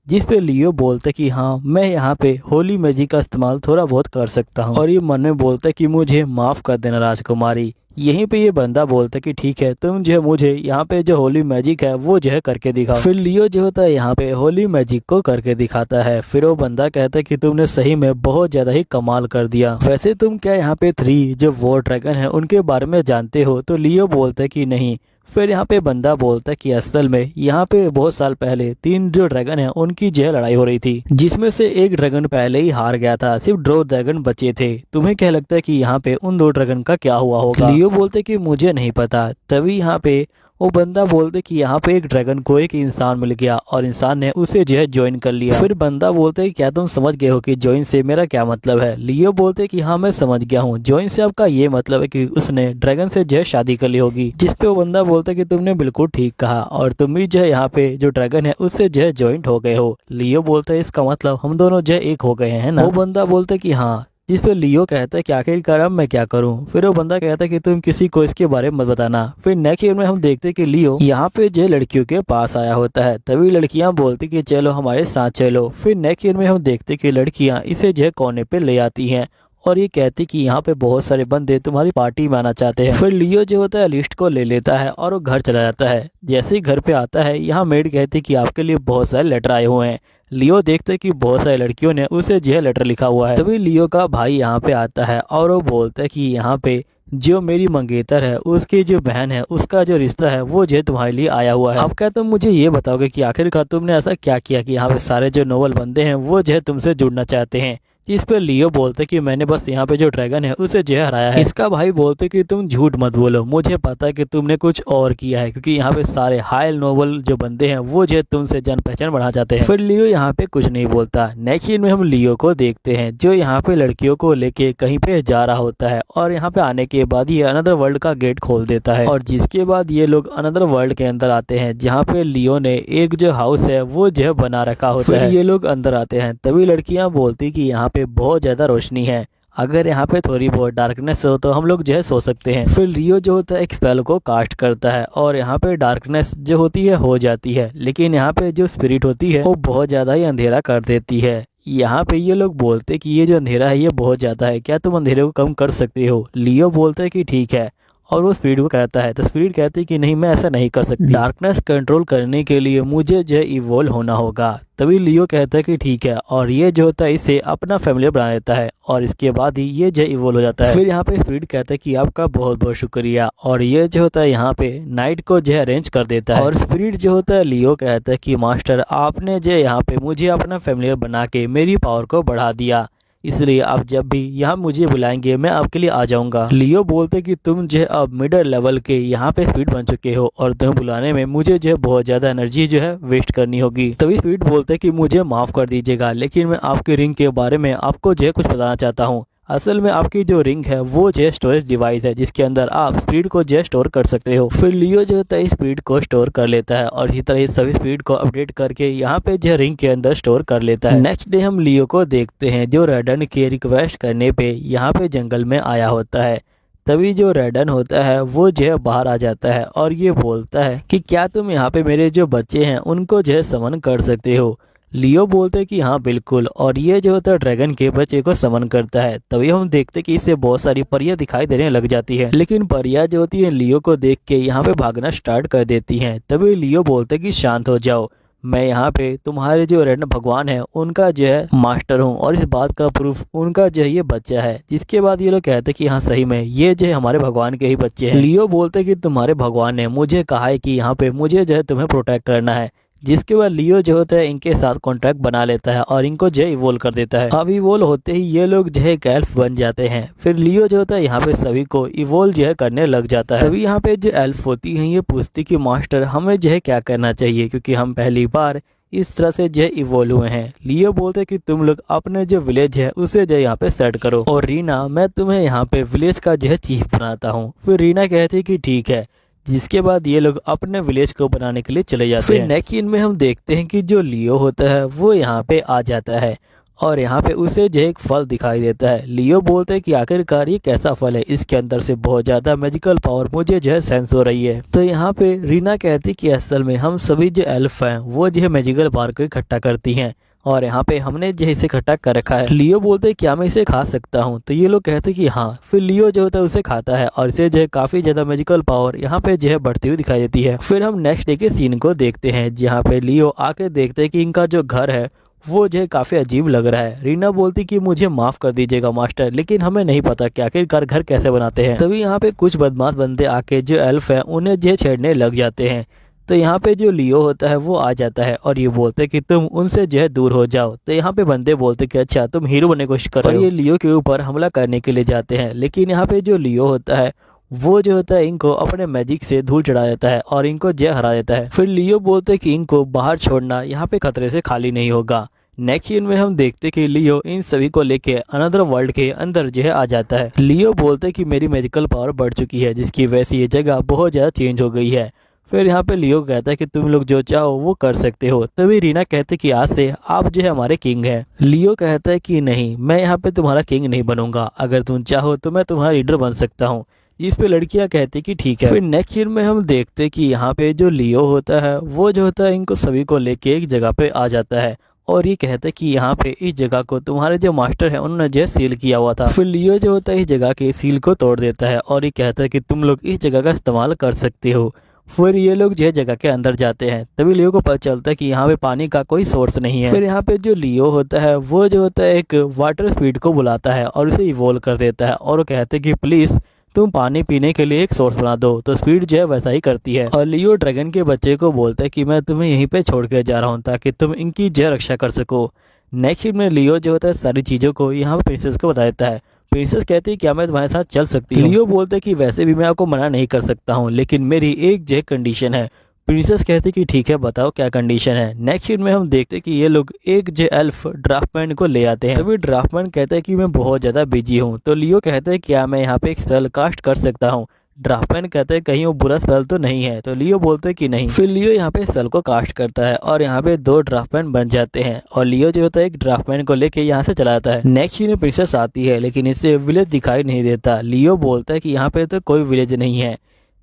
जिस पे लियो बोलते कि हाँ मैं यहाँ पे होली मैजिक का इस्तेमाल थोड़ा बहुत कर सकता हूँ और ये मन में बोलते कि मुझे माफ कर देना राजकुमारी। यहीं पे ये बंदा बोलता कि ठीक है, तुम जो है मुझे यहाँ पे जो होली मैजिक है वो जो है करके दिखाओ। फिर लियो जो होता है यहाँ पे होली मैजिक को करके दिखाता है। फिर वो बंदा कहता है कि तुमने सही में बहुत ज्यादा ही कमाल कर दिया। वैसे तुम क्या यहाँ पे 3 जो वॉर ड्रैगन है उनके बारे में जानते हो। तो लियो बोलता है कि नहीं। फिर यहाँ पे बंदा बोलता है कि असल में यहाँ पे बहुत साल पहले 3 जो ड्रैगन है उनकी जो है लड़ाई हो रही थी, जिसमें से एक ड्रैगन पहले ही हार गया था, सिर्फ 2 ड्रैगन बचे थे। तुम्हें क्या लगता है कि यहाँ पे उन 2 ड्रैगन का क्या हुआ होगा। लियो बोलते कि मुझे नहीं पता। तभी यहाँ पे वो बंदा बोलते कि यहाँ पे एक ड्रैगन को एक इंसान मिल गया और इंसान ने उसे जो है ज्वाइन कर लिया। फिर बंदा बोलते क्या तुम समझ गए हो कि ज्वाइन से मेरा क्या मतलब है। लियो बोलते कि हाँ मैं समझ गया हूँ, ज्वाइन से आपका ये मतलब है कि उसने ड्रैगन से जो है शादी कर ली होगी। जिसपे वो बंदा बोलता कि तुमने बिल्कुल ठीक कहा और तुम भी जो है यहाँ पे जो ड्रैगन है उससे जो है ज्वाइंट हो गए हो। लियो बोलते इसका मतलब हम दोनों जो है एक हो गए हैं ना। वो बंदा बोलते कि हाँ जिस पे लियो कहता है कि आखिरकार अब मैं क्या करूं। फिर वो बंदा कहता है कि तुम किसी को इसके बारे में मत बताना। फिर नेक्स्ट ईयर में हम देखते हैं कि लियो यहाँ पे जो लड़कियों के पास आया होता है, तभी लड़कियां बोलती कि चलो हमारे साथ चलो। फिर नेक्स्ट ईयर में हम देखते कि लड़कियां इसे जो कोने पे ले आती हैं और ये कहती कि यहाँ पे बहुत सारे बंदे तुम्हारी पार्टी में आना चाहते हैं। फिर लियो जो होता है लिस्ट को ले लेता है और वो घर चला जाता है। जैसे ही घर पे आता है, यहाँ मेड कहती कि आपके लिए बहुत सारे लेटर आए हुए हैं। लियो देखते कि बहुत सारी लड़कियों ने उसे जो लेटर लिखा हुआ है। तभी लियो का भाई यहाँ पे आता है और वो बोलता है कि यहाँ पे जो मेरी मंगेतर है उसकी जो बहन है उसका जो रिश्ता है वो जो तुम्हारे लिए आया हुआ है। अब क्या तुम मुझे ये बताओगे कि आखिरकार तुमने ऐसा क्या किया कि यहाँ पे सारे जो नोबल बंदे हैं वो जो तुमसे जुड़ना चाहते हैं। इस पे लियो बोलते कि मैंने बस यहाँ पे जो ड्रैगन है उसे जो हराया है। इसका भाई बोलते कि तुम झूठ मत बोलो, मुझे पता है कि तुमने कुछ और किया है, क्योंकि यहाँ पे सारे हाई नोबल जो बंदे हैं वो जो तुमसे जान पहचान बढ़ा जाते हैं। फिर लियो यहाँ पे कुछ नहीं बोलता। नेक्स्ट सीन में हम लियो को देखते हैं जो यहाँ पे लड़कियों को लेके कहीं पे जा रहा होता है और यहाँ पे आने के बाद ये अनदर वर्ल्ड का गेट खोल देता है और जिसके बाद ये लोग अनदर वर्ल्ड के अंदर आते हैं जहाँ पे लियो ने एक जो हाउस है वो जो बना रखा होता है। ये लोग अंदर आते हैं, तभी लड़कियां बोलती कि यहाँ पे बहुत ज्यादा रोशनी है, अगर यहाँ पे थोड़ी बहुत डार्कनेस हो तो हम लोग जो है सो सकते हैं। फिर लियो जो होता है एक स्पेल को कास्ट करता है और यहाँ पे डार्कनेस जो होती है हो जाती है, लेकिन यहाँ पे जो स्पिरिट होती है वो बहुत ज्यादा ही अंधेरा कर देती है। यहाँ पे ये लोग बोलते कि ये जो अंधेरा है ये बहुत ज्यादा है, क्या तुम अंधेरे को कम कर सकते हो। लियो बोलते कि ठीक है, और वो स्पिरिट को कहता है तो स्पिरिट कहती है कि नहीं, मैं ऐसा नहीं कर सकती, डार्कनेस कंट्रोल करने के लिए मुझे जो इवोल्व होना होगा। तभी लियो कहता है कि ठीक है, और ये जो होता है इसे अपना फैमिली बना देता है और इसके बाद ही ये जो इवोल्व हो जाता है। फिर यहाँ पे स्पिरिट कहता है कि आपका बहुत बहुत शुक्रिया, और ये जो होता है यहाँ पे नाइट को जो अरेंज कर देता है। और स्पिरिट जो होता है लियो कहता है कि मास्टर आपने जो यहाँ पे मुझे अपना फैमिली बना के मेरी पावर को बढ़ा दिया, इसलिए आप जब भी यहाँ मुझे बुलाएंगे मैं आपके लिए आ जाऊंगा। लियो बोलते कि तुम जो अब मिडिल लेवल के यहाँ पे स्पीड बन चुके हो और तुम्हें बुलाने में मुझे जो बहुत ज्यादा एनर्जी जो है वेस्ट करनी होगी। तभी स्पीड बोलते कि मुझे माफ कर दीजिएगा, लेकिन मैं आपकी रिंग के बारे में आपको जो है कुछ बताना चाहता हूँ। असल में आपकी जो रिंग है वो जो स्टोरेज डिवाइस है जिसके अंदर आप स्पीड को जो स्टोर कर सकते हो। फिर लियो जो होता है स्पीड को स्टोर कर लेता है और इसी तरह सभी स्पीड को अपडेट करके यहाँ पे जो रिंग के अंदर स्टोर कर लेता है। नेक्स्ट डे हम लियो को देखते हैं जो रेडन के रिक्वेस्ट करने पे यहाँ पे जंगल में आया होता है। तभी जो रेडन होता है वो जो है बाहर आ जाता है और ये बोलता है कि क्या तुम यहाँ पे मेरे जो बच्चे हैं उनको जो है समन कर सकते हो। लियो बोलते हैं कि हाँ बिल्कुल, और ये जो होता है ड्रैगन के बच्चे को समन करता है। तभी हम देखते हैं कि इससे बहुत सारी परियां दिखाई देने लग जाती है, लेकिन परियां जो होती है लियो को देख के यहाँ पे भागना स्टार्ट कर देती हैं। तभी लियो बोलते हैं कि शांत हो जाओ, मैं यहाँ पे तुम्हारे जो रेडन भगवान है उनका जो है मास्टर हूँ और इस बात का प्रूफ उनका जो है ये बच्चा है। जिसके बाद ये लोग कहते हैं कि हाँ सही में ये जो है हमारे भगवान के ही बच्चे हैं। लियो बोलते हैं कि तुम्हारे भगवान ने मुझे कहा है कि यहाँ पे मुझे जो है तुम्हें प्रोटेक्ट करना है। जिसके बाद लियो जो होता है इनके साथ कॉन्ट्रैक्ट बना लेता है और इनको जो इवोल्व कर देता है। अब इवोल्व होते ही ये लोग जो है एल्फ बन जाते हैं। फिर लियो जो होता है यहाँ पे सभी को इवोल्व जो है करने लग जाता है। तभी यहाँ पे जो एल्फ होती है ये पूछती कि मास्टर हमें जो है क्या करना चाहिए, क्योंकि हम पहली बार इस तरह से जो इवोल्व हुए हैं। लियो बोलते कि तुम लोग अपने जो विलेज है उसे जो यहाँ पे सेट करो, और रीना मैं तुम्हें यहाँ पे विलेज का जो है चीफ बनाता हूँ। फिर रीना कहती है कि ठीक है। जिसके बाद ये लोग अपने विलेज को बनाने के लिए चले जाते हैं। नेक्स्ट सीन में हम देखते हैं कि जो लियो होता है वो यहाँ पे आ जाता है और यहाँ पे उसे जो एक फल दिखाई देता है। लियो बोलते हैं कि आखिरकार ये कैसा फल है, इसके अंदर से बहुत ज्यादा मैजिकल पावर मुझे जो है सेंस हो रही है। तो यहाँ पे रीना कहती कि असल में हम सभी जो एल्फ हैं वो जो है मैजिकल पावर को इकट्ठा करती हैं और यहाँ पे हमने जो इसे इकट्ठा कर रखा है। लियो बोलते हैं क्या मैं इसे खा सकता हूँ, तो ये लोग कहते हैं कि हाँ। फिर लियो जो होता है उसे खाता है और इसे जो है काफी ज्यादा मैजिकल पावर यहाँ पे जो है बढ़ती हुई दिखाई देती है। फिर हम नेक्स्ट डे के सीन को देखते हैं जहाँ पे लियो आके देखते हैं कि इनका जो घर है वो जो है काफी अजीब लग रहा है। रीना बोलती कि मुझे माफ कर दीजिएगा मास्टर, लेकिन हमें नहीं पता कि आखिरकार घर कैसे बनाते हैं। तभी यहाँ पे कुछ बदमाश बंदे आके जो एल्फ है उन्हें जो छेड़ने लग जाते हैं। तो यहाँ पे जो लियो होता है वो आ जाता है और ये बोलते कि तुम उनसे जो है दूर हो जाओ। तो यहाँ पे बंदे बोलते कि अच्छा तुम हीरो बनने की कोशिश कर रहे हो, और ये लियो के ऊपर हमला करने के लिए जाते हैं। लेकिन यहाँ पे जो लियो होता है वो जो होता है इनको अपने मैजिक से धूल चढ़ा देता है और इनको जय हरा देता है। फिर लियो बोलते कि इनको बाहर छोड़ना यहाँ पे खतरे से खाली नहीं होगा। नेक्स्ट सीन में हम देखते कि लियो इन सभी को लेके अनदर वर्ल्ड के अंदर जो है आ जाता है। लियो बोलते कि मेरी मैजिकल पावर बढ़ चुकी है जिसकी वजह से ये जगह बहुत ज्यादा चेंज हो गई है। फिर यहाँ पे लियो कहता है कि तुम लोग जो चाहो वो कर सकते हो। तभी रीना कहते कि आज से आप जो है हमारे किंग है। लियो कहता है कि नहीं, मैं यहाँ पे तुम्हारा किंग नहीं बनूंगा, अगर तुम चाहो तो मैं तुम्हारा लीडर बन सकता हूँ। जिस पे लड़कियां कहती कि ठीक है। फिर नेक्स्ट सीन में हम देखते कि यहाँ पे जो लियो होता है वो जो होता है इनको सभी को लेके एक जगह पे आ जाता है और ये कहता है कि यहाँ पे इस जगह को तुम्हारे जो मास्टर है उन्होंने जो सील किया हुआ था। फिर लियो जो होता है इस जगह के सील को तोड़ देता है और ये कहता है कि तुम लोग इस जगह का इस्तेमाल कर सकते हो। फिर ये लोग जो है जगह के अंदर जाते हैं। तभी लियो को पता चलता है कि यहाँ पे पानी का कोई सोर्स नहीं है। फिर यहाँ पे जो लियो होता है वो जो होता है एक वाटर स्पीड को बुलाता है और उसे इवॉल्व कर देता है और वो कहते हैं कि प्लीज तुम पानी पीने के लिए एक सोर्स बना दो। तो स्पीड जो है वैसा ही करती है और लियो ड्रैगन के बच्चे को बोलता है कि मैं तुम्हें यहीं पे छोड़ के जा रहा हूँ ताकि तुम इनकी जो रक्षा कर सको। नेक्स्ट में लियो जो होता है सारी चीजों को यहाँ पे प्रिंसेस को बता देता है। प्रिंसेस कहती है क्या मैं तुम्हारे साथ चल सकती हूँ। लियो बोलता है कि वैसे भी मैं आपको मना नहीं कर सकता हूँ, लेकिन मेरी एक जो कंडीशन है। प्रिंसेस कहती कि ठीक है बताओ क्या कंडीशन है। नेक्स्ट सीन में हम देखते कि ये लोग एक जो एल्फ ड्राफ्टमैन को ले आते हैं। तभी ड्राफ्टमैन कहता है कि मैं बहुत ज्यादा बिजी हूँ। तो लियो कहता है क्या मैं यहाँ पे एक स्पेल कास्ट कर सकता हूँ। ड्राफ्टमैन कहते हैं कहीं वो बुरा स्पेल तो नहीं है। तो लियो बोलते हैं कि नहीं। फिर लियो यहाँ पे स्पेल को कास्ट करता है और यहाँ पे 2 ड्राफ्टमैन बन जाते हैं और लियो जो होता है एक ड्राफ्टमैन को लेके यहाँ से चला जाता है। नेक्स्ट सीन में प्रिंसेस आती है लेकिन इससे विलेज दिखाई नहीं देता। लियो बोलता है कि यहाँ पे तो कोई विलेज नहीं है।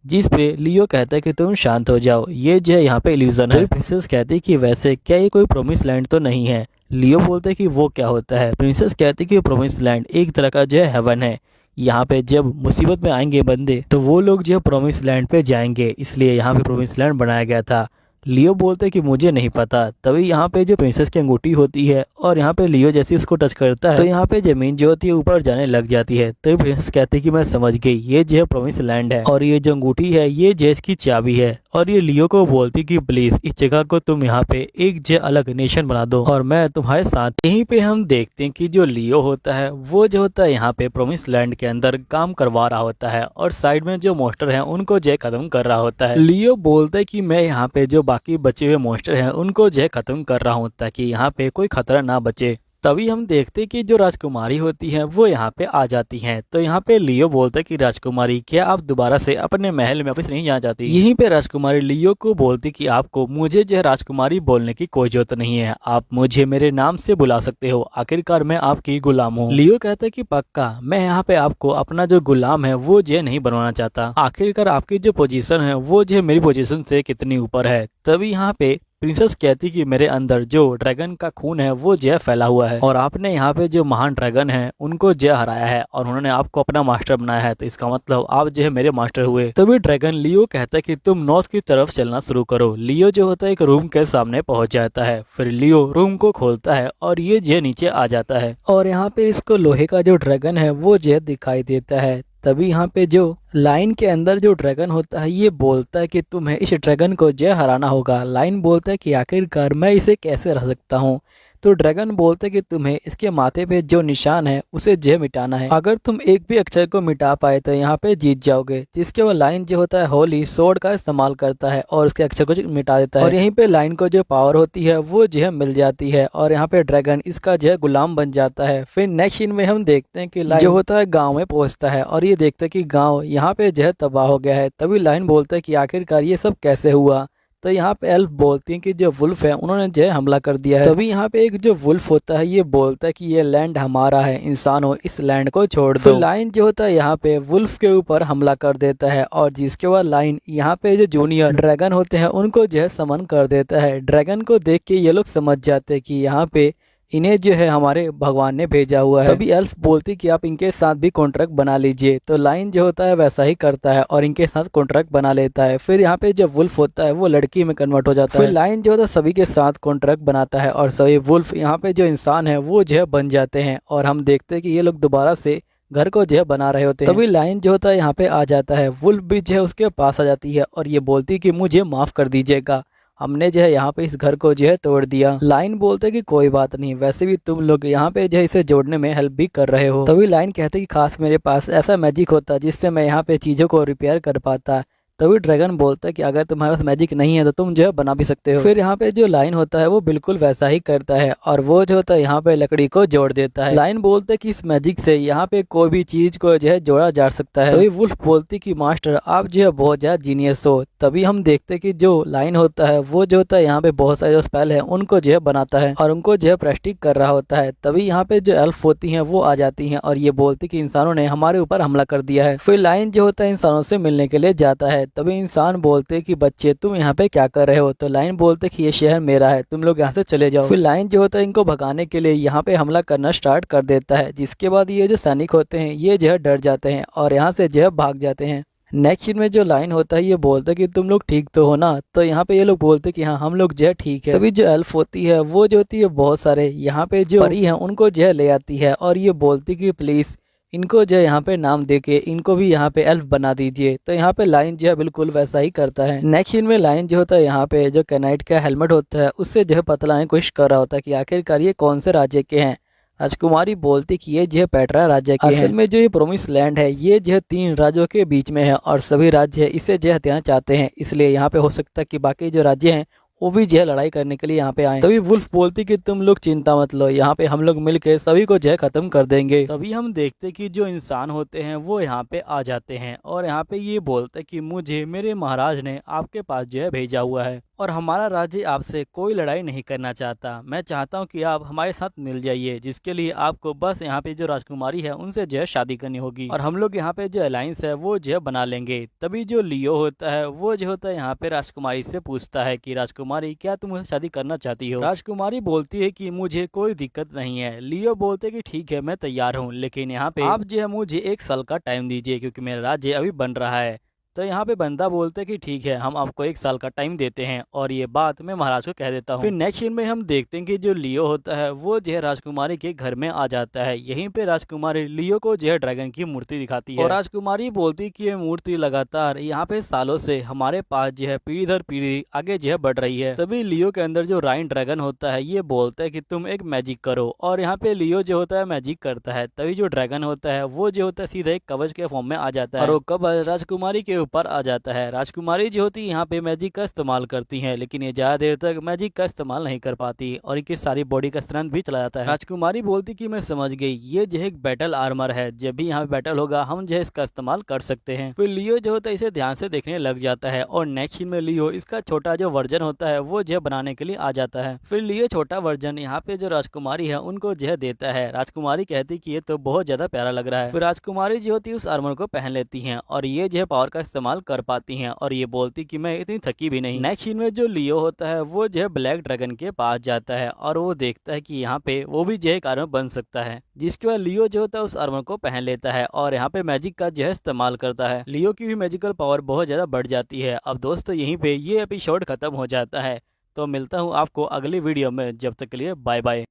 जिस पे लियो कहता है कि तुम शांत हो जाओ, ये जो है यहाँ पे इल्यूजन है। प्रिंसेस कहती है कि वैसे क्या ये कोई प्रोमिस लैंड तो नहीं है। लियो बोलते है कि वो क्या होता है। प्रिंसेस कहती है कि प्रोमिस लैंड एक तरह का जो है हेवन है। यहाँ पे जब मुसीबत में आएंगे बंदे तो वो लोग जो है प्रोमिस लैंड पे जाएंगे, इसलिए यहाँ पे प्रोमिस लैंड बनाया गया था। लियो बोलते है कि मुझे नहीं पता। तभी यहाँ पे जो प्रिंसेस की अंगूठी होती है और यहाँ पे लियो जैसे उसको टच करता है तो यहाँ पे जमीन जो होती है ऊपर जाने लग जाती है। तभी प्रिंसेस कहती है कि मैं समझ गई, ये जो है प्रोमिस लैंड है और ये जो अंगूठी है ये जेस की चाबी है। और ये लियो को बोलती कि प्लीज इस जगह को तुम यहाँ पे एक जो अलग नेशन बना दो और मैं तुम्हारे साथ। यहीं पे हम देखते हैं कि जो लियो होता है वो जो होता है यहाँ पे प्रोमिस लैंड के अंदर काम करवा रहा होता है और साइड में जो मॉन्स्टर है उनको जो खत्म कर रहा होता है। लियो बोलता है कि मैं यहाँ पे जो बाकी बचे हुए मॉन्स्टर हैं उनको जो खत्म कर रहा हूँ ताकि यहाँ पे कोई खतरा ना बचे। तभी हम देखते कि जो राजकुमारी होती है वो यहाँ पे आ जाती हैं। तो यहाँ पे लियो बोलता है कि राजकुमारी क्या आप दोबारा से अपने महल में वापस नहीं जाना चाहती। यहीं पे राजकुमारी लियो को बोलती कि आपको मुझे जो राजकुमारी बोलने की कोई जरूरत नहीं है, आप मुझे मेरे नाम से बुला सकते हो, आखिरकार मैं आपकी गुलाम हूँ। लियो कहता है कि पक्का मैं यहाँ पे आपको अपना जो गुलाम है वो जो नहीं बनवाना चाहता, आखिरकार आपकी जो पोजीशन है वो जो मेरी पोजीशन से कितनी ऊपर है। तभी यहाँ पे प्रिंसेस कहती कि मेरे अंदर जो ड्रैगन का खून है वो जो फैला हुआ है और आपने यहाँ पे जो महान ड्रैगन है उनको जो हराया है और उन्होंने आपको अपना मास्टर बनाया है, तो इसका मतलब आप जो है मेरे मास्टर हुए। तभी ड्रैगन लियो कहता है कि तुम नॉर्थ की तरफ चलना शुरू करो। लियो जो होता है एक रूम के सामने पहुंच जाता है। फिर लियो रूम को खोलता है और ये जो नीचे आ जाता है और यहाँ पे इसको लोहे का जो ड्रैगन है वो जो दिखाई देता है। तभी यहाँ पे जो लाइन के अंदर जो ड्रैगन होता है ये बोलता है कि तुम्हें इस ड्रैगन को जो हराना होगा। लाइन बोलता है कि आखिरकार मैं इसे कैसे हरा सकता हूँ। तो ड्रैगन बोलते हैं कि तुम्हें इसके माथे पे जो निशान है उसे जो मिटाना है, अगर तुम एक भी अक्षर को मिटा पाए तो यहाँ पे जीत जाओगे। जिसके वो लाइन जो होता है होली सोर्ड का इस्तेमाल करता है और उसके अक्षर को मिटा देता है और यहीं पे लाइन को जो पावर होती है वो जो है मिल जाती है और यहाँ पे ड्रैगन इसका जो है गुलाम बन जाता है। फिर नेक्स्ट सीन में हम देखते हैं कि लाइन जो होता है गाँव में पहुंचता है और ये देखते हैं कि गाँव यहाँ पे जो है तबाह हो गया है। तभी लाइन बोलता है कि आखिरकार ये सब कैसे हुआ। तो यहाँ पे एल्फ बोलती हैं कि जो वुल्फ है उन्होंने जो है हमला कर दिया है। तभी यहाँ पे एक जो वुल्फ होता है ये बोलता है कि ये लैंड हमारा है, इंसानों इस लैंड को छोड़ दो। तो लाइन जो होता है यहाँ पे वुल्फ के ऊपर हमला कर देता है और जिसके बाद लाइन यहाँ पे जो जूनियर ड्रैगन होते हैं उनको जो है समन कर देता है। ड्रैगन को देख के ये लोग समझ जाते हैं कि यहाँ पे इन्हें जो है हमारे भगवान ने भेजा हुआ है। तभी एल्फ बोलती कि आप इनके साथ भी कॉन्ट्रैक्ट बना लीजिए। तो लाइन जो होता है वैसा ही करता है और इनके साथ कॉन्ट्रैक्ट बना लेता है। फिर यहाँ पे जब वुल्फ होता है वो लड़की में कन्वर्ट हो जाता है। फिर लाइन जो होता है सभी के साथ कॉन्ट्रैक्ट बनाता है और सभी वुल्फ यहाँ पे जो इंसान है वो जो है बन जाते हैं और हम देखते हैं कि ये लोग दोबारा से घर को जो है बना रहे होते हैं। तभी लाइन जो होता है यहाँ पे आ जाता है। वुल्फ भी जो है उसके पास आ जाती है और ये बोलती कि मुझे माफ कर दीजिएगा, हमने जो है यहाँ पे इस घर को जो है तोड़ दिया। लाइन बोलते कि कोई बात नहीं, वैसे भी तुम लोग यहाँ पे जो है इसे जोड़ने में हेल्प भी कर रहे हो। तभी लाइन कहते कि खास मेरे पास ऐसा मैजिक होता जिससे मैं यहाँ पे चीजों को रिपेयर कर पाता। तभी ड्रैगन बोलता है कि अगर तुम्हारे पास मैजिक नहीं है तो तुम जो है बना भी सकते हो। फिर यहाँ पे जो लायन होता है वो बिल्कुल वैसा ही करता है और वो जो होता है यहाँ पे लकड़ी को जोड़ देता है। लायन बोलते है कि इस मैजिक से यहाँ पे कोई भी चीज को जो है जोड़ा जा सकता है। तभी वुल्फ बोलती कि मास्टर आप जो है बहुत ज्यादा जीनियस हो। तभी हम देखते कि जो लायन होता है वो जो होता है यहाँ पे बहुत सारे जो स्पेल है उनको जो है बनाता है और उनको जो है प्रैक्टिस कर रहा होता है। तभी यहाँ पे जो एल्फ होती हैं वो आ जाती हैं और ये बोलती कि इंसानों ने हमारे ऊपर हमला कर दिया है। फिर लायन जो होता है इंसानों से मिलने के लिए जाता है। तभी इंसान बोलते कि बच्चे तुम यहाँ पे क्या कर रहे हो। तो लायन बोलते कि ये शहर मेरा है, तुम लोग यहाँ से चले जाओ। फिर लायन जो होता है इनको भगाने के लिए यहाँ पे हमला करना स्टार्ट कर देता है, जिसके बाद ये जो सैनिक होते हैं ये जो है डर जाते हैं और यहाँ से जो है भाग जाते हैं। नेक्स्ट सीन में जो लाइन होता है ये बोलता है कि तुम लोग ठीक तो हो ना। तो यहाँ पे ये लोग बोलते कि हाँ हम लोग जो है ठीक है। तभी जो एल्फ होती है वो जो होती है बहुत सारे यहाँ पे जो परी है उनको जो है ले आती है और ये बोलती कि प्लीज इनको जो है यहाँ पे नाम देके इनको भी यहाँ पे एल्फ बना दीजिए। तो यहाँ पे लाइन जो है बिल्कुल वैसा ही करता है। नेक्स्ट सीन में लाइन जो होता है यहाँ पे जो कैनाइट का हेलमेट होता है उससे जो है पतलाने की कोशिश कर रहा होता है कि आखिरकार ये कौन से राज्य के हैं। राजकुमारी बोलती कि ये जो है पेट्रा राज्य के हैं। असल में जो ये प्रोमिस लैंड है ये जो है 3 राज्यों के बीच में है और सभी राज्य इसे जो है हथियाना चाहते हैं, इसलिए यहाँ पे हो सकता है कि बाकी जो राज्य हैं वो भी जो है लड़ाई करने के लिए यहाँ पे आए। तभी वुल्फ बोलती कि तुम लोग चिंता मत लो, यहाँ पे हम लोग मिलकर सभी को जो है खत्म कर देंगे। तभी हम देखते कि जो इंसान होते हैं वो यहाँ पे आ जाते हैं और यहाँ पे ये बोलते कि मुझे मेरे महाराज ने आपके पास जो है भेजा हुआ है और हमारा राज्य आपसे कोई लड़ाई नहीं करना चाहता। मैं चाहता हूँ कि आप हमारे साथ मिल जाइए, जिसके लिए आपको बस यहाँ पे जो राजकुमारी है उनसे जो है शादी करनी होगी और हम लोग यहाँ पे जो अलायंस है वो जो है बना लेंगे। तभी जो लियो होता है वो जो होता है यहाँ पे राजकुमारी से पूछता है कि राजकुमारी क्या तुम मुझसे शादी करना चाहती हो। राजकुमारी बोलती है कि मुझे कोई दिक्कत नहीं है। लियो बोलते कि ठीक है मैं तैयार हूँ, लेकिन यहाँ पे आप जो है मुझे 1 साल का टाइम दीजिए क्योंकि मेरा राज्य अभी बन रहा है। तो यहाँ पे बंदा बोलते कि ठीक है हम आपको 1 साल का टाइम देते हैं और ये बात मैं महाराज को कह देता हूँ। फिर नेक्स्ट सीन में हम देखते हैं कि जो लियो होता है वो जो है राजकुमारी के घर में आ जाता है। यहीं पे राजकुमारी लियो को जो है ड्रैगन की मूर्ति दिखाती है और राजकुमारी बोलती कि ये मूर्ति लगातार यहाँ पे सालों से हमारे पास जो है पीढ़ी दर पीढ़ी आगे जो है बढ़ रही है। तभी लियो के अंदर जो राइन ड्रैगन होता है ये बोलता है कि तुम एक मैजिक करो और यहाँ पे लियो जो होता है मैजिक करता है। तभी जो ड्रैगन होता है वो जो होता है सीधा एक कवच के फॉर्म में आ जाता है और वो कवच राजकुमारी के ऊपर आ जाता है। राजकुमारी जो होती है यहाँ पे मैजिक का इस्तेमाल करती है, लेकिन ये ज्यादा देर तक मैजिक का इस्तेमाल नहीं कर पाती और इनकी सारी बॉडी का स्ट्रेंथ भी चला जाता है। राजकुमारी बोलती कि मैं समझ गई, ये जो एक बैटल आर्मर है, जब भी यहाँ पे बैटल होगा हम जो है इसका इस्तेमाल कर सकते हैं। फिर लियो जो होता है इसे ध्यान से देखने लग जाता है और नेक्स्ट सीन में लियो इसका छोटा जो वर्जन होता है वो जो बनाने के लिए आ जाता है। फिर लियो छोटा वर्जन यहाँ पे जो राजकुमारी है उनको जो देता है। राजकुमारी कहती कि ये तो बहुत ज्यादा प्यारा लग रहा है। फिर राजकुमारी जो होती है उस आर्मर को पहन लेती है और ये जो है पावर का इस्तेमाल कर पाती हैं और ये बोलती कि मैं इतनी थकी भी नहीं। नेक्स्ट सीन में जो लियो होता है वो जो है ब्लैक ड्रैगन के पास जाता है और वो देखता है कि यहाँ पे वो भी जो है एक आर्मर बन सकता है, जिसके बाद लियो जो होता है उस आर्मर को पहन लेता है और यहाँ पे मैजिक का जो है इस्तेमाल करता है। लियो की भी मैजिकल पावर बहुत ज्यादा बढ़ जाती है। अब दोस्तों यहीं पे ये एपिसोड खत्म हो जाता है, तो मिलता हूँ आपको अगली वीडियो में, जब तक के लिए बाय बाय।